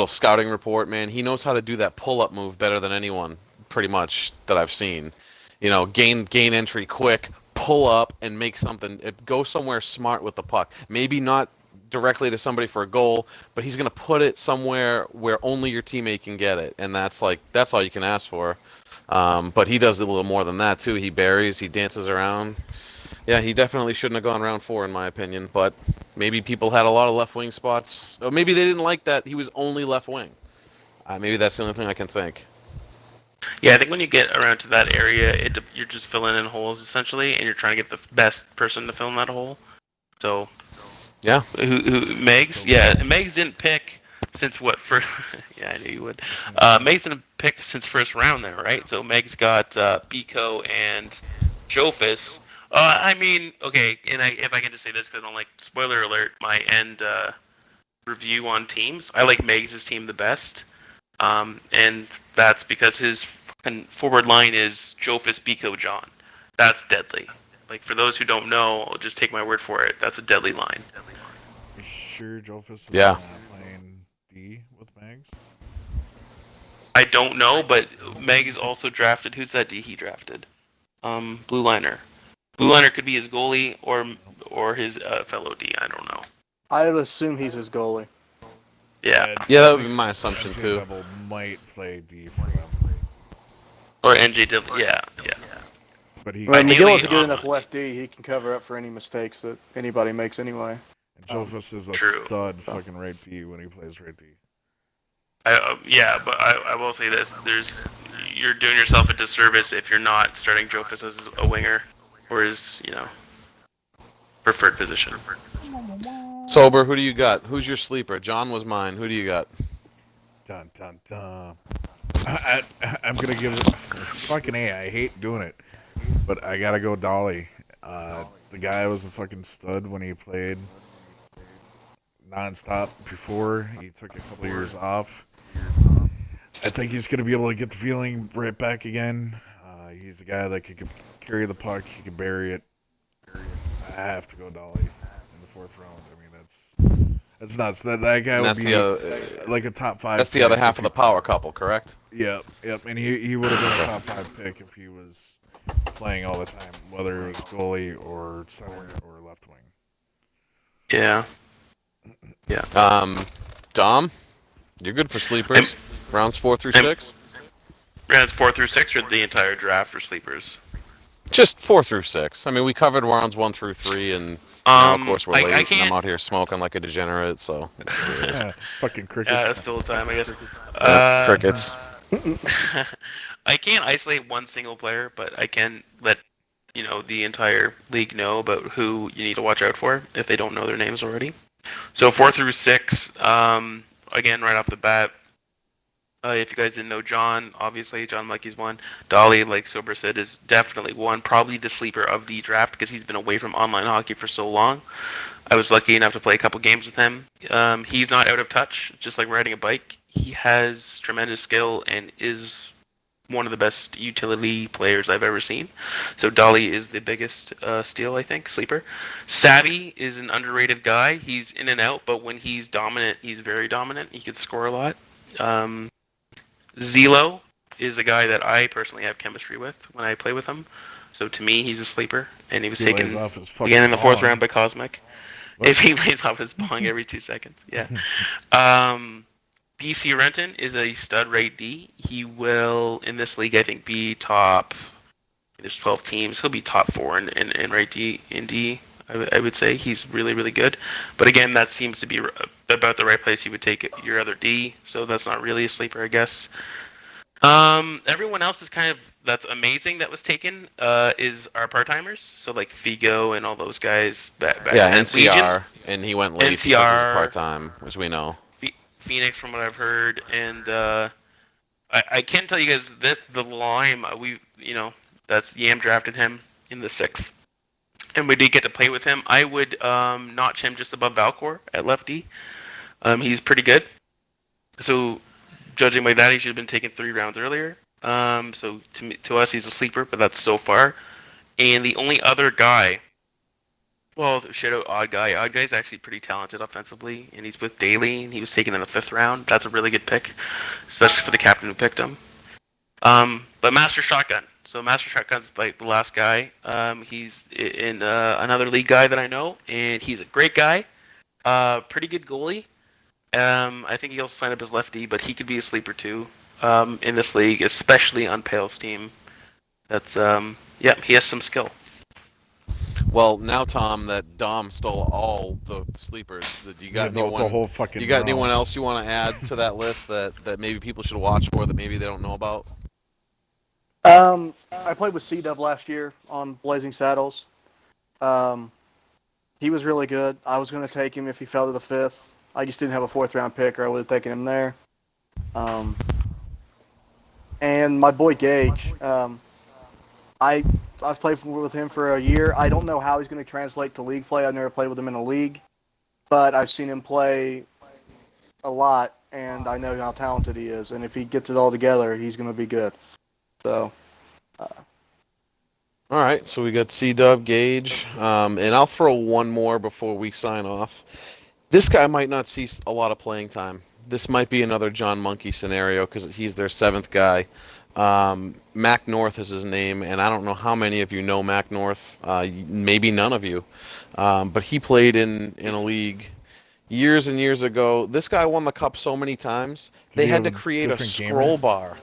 scouting report, man. He knows how to do that pull-up move better than anyone, pretty much, that I've seen. Gain entry quick, pull up and make something, go somewhere smart with the puck. Maybe not directly to somebody for a goal, but he's going to put it somewhere where only your teammate can get it, and that's all you can ask for. But he does a little more than that too. He buries, he dances around. Yeah, he definitely shouldn't have gone round 4 in my opinion, but maybe people had a lot of left wing spots, or maybe they didn't like that he was only left wing. Maybe that's the only thing I can think. Yeah, I think when you get around to that area, you're just filling in holes essentially, and you're trying to get the best person to fill in that hole. So, yeah, Megs? Yeah, Megs didn't pick since what? Yeah, I knew you would. Megs didn't pick since first round there, right? So Megs got Biko and Jofus. I mean, okay, and if I can just say this, because I don't like spoiler alert, my end review on teams. I like Megs' team the best. And that's because his forward line is Jofus, Biko, John. That's deadly. Like, for those who don't know, I'll just take my word for it. That's a deadly line. You sure Jofus is Yeah. not playing D with Mags? I don't know, but Meg is also drafted. Who's that D he drafted? Blue Liner. Blue Liner could be his goalie or his fellow D. I don't know. I would assume he's his goalie. Yeah. Yeah, that would be my assumption NJ too. Double might play D for them. Or NJW. Yeah. But he Well, Ideally, McGill is a good enough lefty. He can cover up for any mistakes that anybody makes anyway. Jofus is a True. stud fucking right D when he plays right D. Yeah, but I will say this: you're doing yourself a disservice if you're not starting Jofus as a winger or his preferred position. Sober, who do you got? Who's your sleeper? John was mine. Who do you got? Dun dun dun. I'm gonna give it fucking A. I hate doing it, but I gotta go Dolly. The guy was a fucking stud when he played nonstop before he took a couple years off. I think he's gonna be able to get the feeling right back again. He's a guy that can carry the puck. He can bury it. I have to go Dolly in the 4th round. I mean, that's nuts. That guy would be like a top 5. That's the other half of the power couple, correct? Yep. And he would have been a top 5 pick if he was playing all the time, whether it was goalie or center or left wing. Yeah. Dom, you're good for sleepers. Rounds 4 through 6. Rounds 4 through 6 or the entire draft for sleepers? Just 4 through 6. I mean, we covered rounds 1 through 3, and now, of course, we're late. I And can't. I'm out here smoking like a degenerate, so. Yeah, fucking crickets. Yeah, that's still the time, I guess. Crickets. I can't isolate one single player, but I can let the entire league know about who you need to watch out for if they don't know their names already. So 4 through 6, again, right off the bat, if you guys didn't know John, obviously John Mackey's one. Dolly, like Sober said, is definitely one, probably the sleeper of the draft because he's been away from online hockey for so long. I was lucky enough to play a couple games with him. He's not out of touch, just like riding a bike. He has tremendous skill and is one of the best utility players I've ever seen. So Dolly is the biggest steal, I think, sleeper. Savvy is an underrated guy. He's in and out, but when he's dominant, he's very dominant. He could score a lot. Zelo is a guy that I personally have chemistry with when I play with him. So to me, he's a sleeper, and he was taken again in the 4th round by Cosmic. What? If he lays off his bong every 2 seconds, yeah. BC Renton is a stud right D. He will, in this league, I think, be top. There's 12 teams. He'll be top 4 in right D. In D, I would say he's really, really good. But again, that seems to be about the right place you would take your other D. So that's not really a sleeper, I guess. Everyone else is kind of that's amazing that was taken. Is our part-timers. So like Figo and all those guys back yeah, then. NCR, Legion. and he went late NCR, because he's part-time, as we know. Phoenix, from what I've heard, and I can tell you guys this: the Lime, that's Yam drafted him in the 6th, and we did get to play with him. I would notch him just above Valcor at lefty. He's pretty good. So, judging by that, he should have been taken 3 rounds earlier. So to us, he's a sleeper, but that's so far. And the only other guy. Well, shout out Odd Guy. Odd Guy's actually pretty talented offensively, and he's with Daly, and he was taken in the 5th round. That's a really good pick, especially for the captain who picked him. But Master Shotgun. So Master Shotgun's like the last guy. He's in another league guy that I know, and he's a great guy. Pretty good goalie. I think he also signed up as lefty, but he could be a sleeper too in this league, especially on Pale's team. That's he has some skill. Well, now Tom, that Dom stole all the sleepers. You got anyone? The whole fucking. You got anyone else you want to add to that list that maybe people should watch for that maybe they don't know about? I played with C-Dub last year on Blazing Saddles. He was really good. I was going to take him if he fell to the 5th. I just didn't have a 4th round pick, or I would have taken him there. And my boy Gage, I've played with him for a year. I don't know how he's going to translate to league play. I've never played with him in a league, but I've seen him play a lot, and I know how talented he is. And if he gets it all together, he's going to be good. So, All right, so we got C-Dub, Gage, and I'll throw one more before we sign off. This guy might not see a lot of playing time. This might be another John Monkey scenario because he's their seventh guy. Mac North is his name, and I don't know how many of you know Mac North. Maybe none of you, but he played in a league years and years ago. This guy won the cup so many times Did they he had to have a create a different scroll gamer? bar.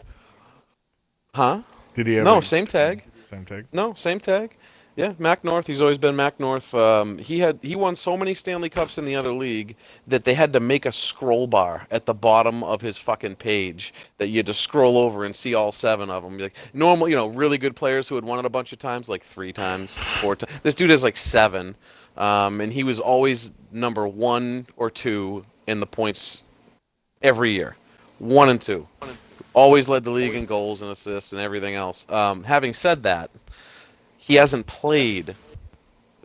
Huh? Did he have No, a same tag. Same tag. No, same tag. Yeah, Mac North. He's always been Mac North. He won so many Stanley Cups in the other league that they had to make a scroll bar at the bottom of his fucking page that you had to scroll over and see all 7 of them. Like normal, really good players who had won it a bunch of times, like 3 times, 4 times. This dude has like 7, and he was always number 1 or 2 in the points every year, 1 and 2. Always led the league in goals and assists and everything else. Having said that, he hasn't played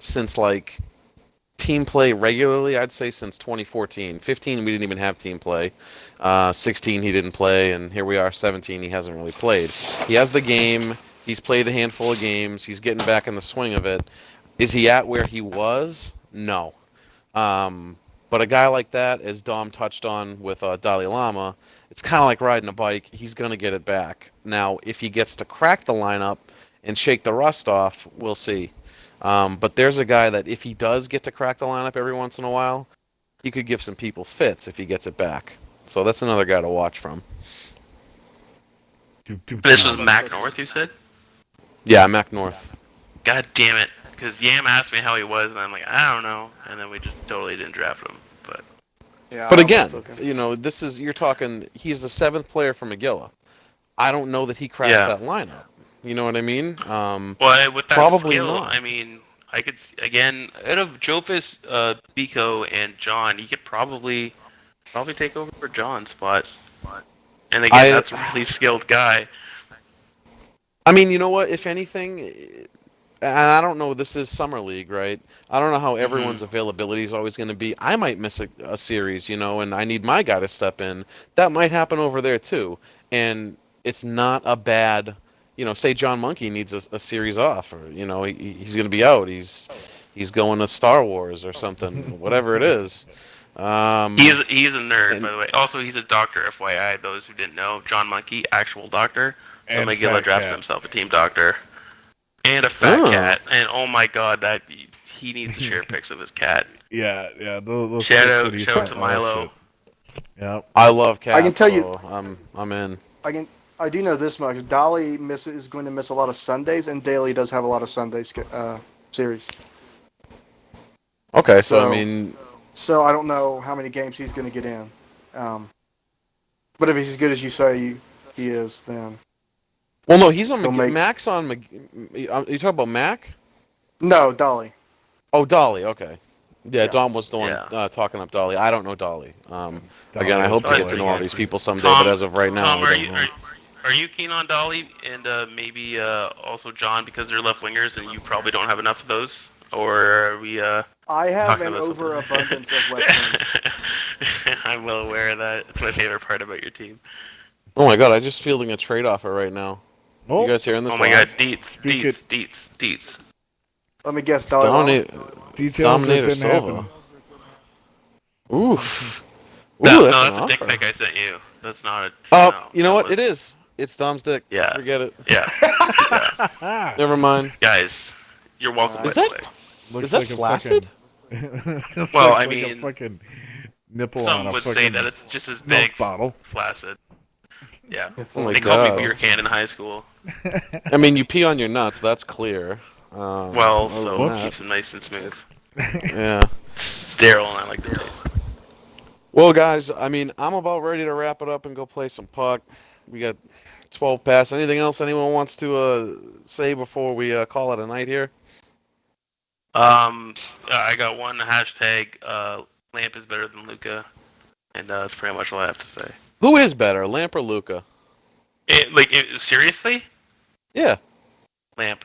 since like team play regularly. I'd say since 2014. 15 we didn't even have team play. 16 he didn't play, and here we are 17 he hasn't really played. He has the game. He's played a handful of games. He's getting back in the swing of it. Is he at where he was? No. But a guy like that, as Dom touched on with Dalai Lama, it's kind of like riding a bike. He's going to get it back. Now, if he gets to crack the lineup and shake the rust off, we'll see. But there's a guy that if he does get to crack the lineup every once in a while, he could give some people fits if he gets it back. So that's another guy to watch from. This was Mac North, you said? Yeah, Mac North. God damn it. Because Yam asked me how he was, and I'm like, I don't know. And then we just totally didn't draft him. But Yeah. But I again, almost took him. you're talking, he's the 7th player from McGilla. I don't know that he cracks Yeah. that lineup. You know what I mean? well, with that probably skill, not. I mean, I could again out of Jofus, Biko, and John, he could probably take over John's spot. And again, that's a really skilled guy. I mean, you know what? If anything, and I don't know, this is Summer League, right? I don't know how everyone's availability is always going to be. I might miss a series, and I need my guy to step in. That might happen over there, too. And it's not a bad, say John Monkey needs a series off, or, he's going to be out. He's going to Star Wars or something, whatever it is. He's a nerd, by the way. Also, he's a doctor, FYI, those who didn't know. John Monkey, actual doctor. So And McGilla fat drafted cat. himself a team doctor. And a fat cat. And oh my god, that he needs to share pics of his cat. Yeah. Those Shout pics out- that he shout out sent- to Milo. shit. Yep. I love cats. I can tell you- so I'm in. I do know this much. Dolly is going to miss a lot of Sundays, and Daly does have a lot of Sundays series. Okay, so So- I mean, So I don't know how many games he's going to get in. But if he's as good as you say he is, then well, no, he's on He'll make- Mac's on. You talking about Mac? no, Dolly. Oh, Dolly. Okay. Yeah, Yeah. Dom was the one Yeah. Talking up Dolly. I don't know Dolly. Again, I Dolly hope is to the get to way know all to these get people someday, Tom- but as of right now, Tom, I are don't you know. are you keen on Dolly and maybe also John because they're left wingers and you probably don't have enough of those? Or are we I have talking an about something? overabundance of left wings. I'm well aware of that. It's my favorite part about your team. Oh my god, I just fielding a trade offer right now. Oh, You guys hearing this? Oh my live? god, Deets, Speak Deets. Let me guess, Dolly. Lama. Dominate, details that Dominator didn't Silva. happen. Oof. Ooh, No, that's an that's a dick offer. pic I sent you. That's not a. Oh, no, you know that what? was- It is. It's Dom's dick. Yeah. Forget it. Yeah. Ah, Never mind. Guys, you're welcome. Is by the that- way. looks Is that like a flaccid? fucking- Well, looks I like a mean, fucking nipple Some on a would fucking say that it's just as milk big, bottle. flaccid. Yeah. Oh my They called god. me beer can in high school. I mean, you pee on your nuts. That's clear. Well, other so than it that, keeps them nice and smooth. yeah. Sterile, and I like the taste. Well, guys, I mean, I'm about ready to wrap it up and go play some puck. We got 12 past. Anything else anyone wants to say before we call it a night here? I got one hashtag. Lamp is better than Luca, and that's pretty much all I have to say. Who is better, Lamp or Luca? Seriously, Yeah, Lamp.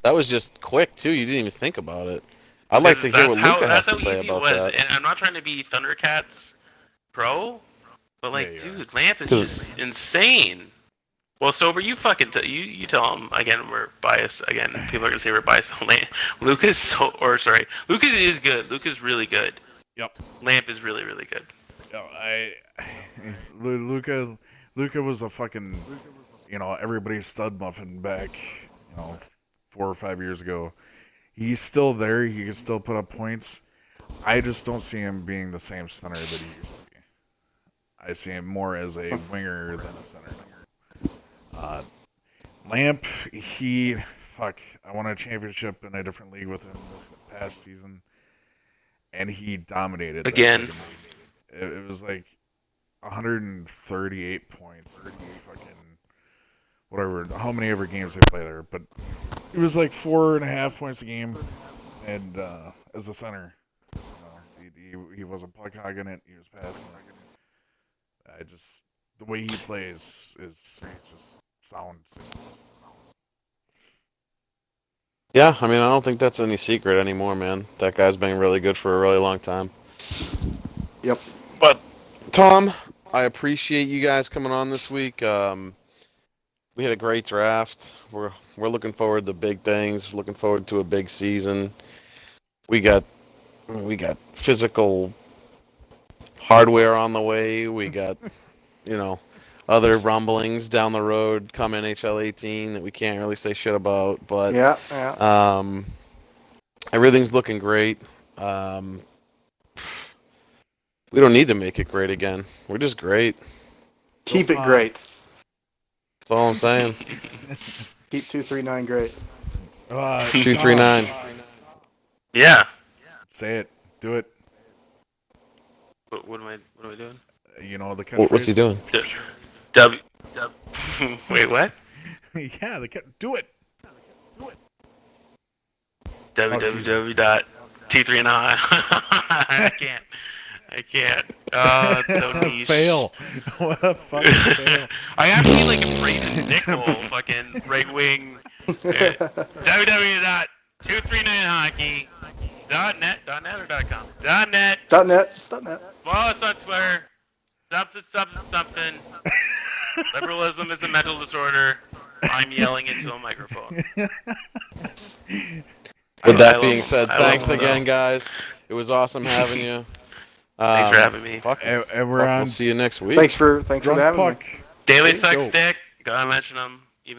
that was just quick too. You didn't even think about it. I'd like to hear what Luca has to say about that. And I'm not trying to be Thundercats pro, but like, Yeah, you are. dude, Lamp is 'Cause- just insane. Well, Sober, you fucking you tell him again. We're biased again. People are gonna say we're biased. But Lucas Lucas is good. Lucas is really good. Yep. Lamp is really really good. Luca was a fucking, everybody's stud muffin back, 4 or 5 years ago. He's still there. He can still put up points. I just don't see him being the same center that he used to be. I see him more as a winger than a center. Lamp, I won a championship in a different league with him this past season, and he dominated. Again. It was like 138 points. Fucking whatever, how many ever games they play there, but it was like 4.5 points a game, and as a center, he wasn't puck hogging it. He was passing it. The way he plays is just sound. Yeah, I mean, I don't think that's any secret anymore, man. That guy's been really good for a really long time. Yep. But, Tom, I appreciate you guys coming on this week. We had a great draft. We're looking forward to big things. Looking forward to a big season. We got physical hardware on the way. We got, other rumblings down the road come NHL 18 that we can't really say shit about. But everything's looking great. We don't need to make it great again. We're just great. Keep it great. That's all I'm saying. Keep 239 great. 239. Yeah. Say it. Do it. What am I doing? You know the catchphrase? What's he doing? Wait, what? Yeah, do it. www.t39. I can't. Oh, it's so niche. Fail. What a fucking fail. I have to be like a Braden Nickel, fucking right wing. www.239hockey.net or .com? .net. .net. It's .net. Follow us on Twitter. Something. Liberalism is a mental disorder. I'm yelling into a microphone. With that being said, thanks again, guys. It was awesome having you. Thanks for having me. And we'll see you next week. Thanks for having me. Daily Sucks Dick. Gotta mention them.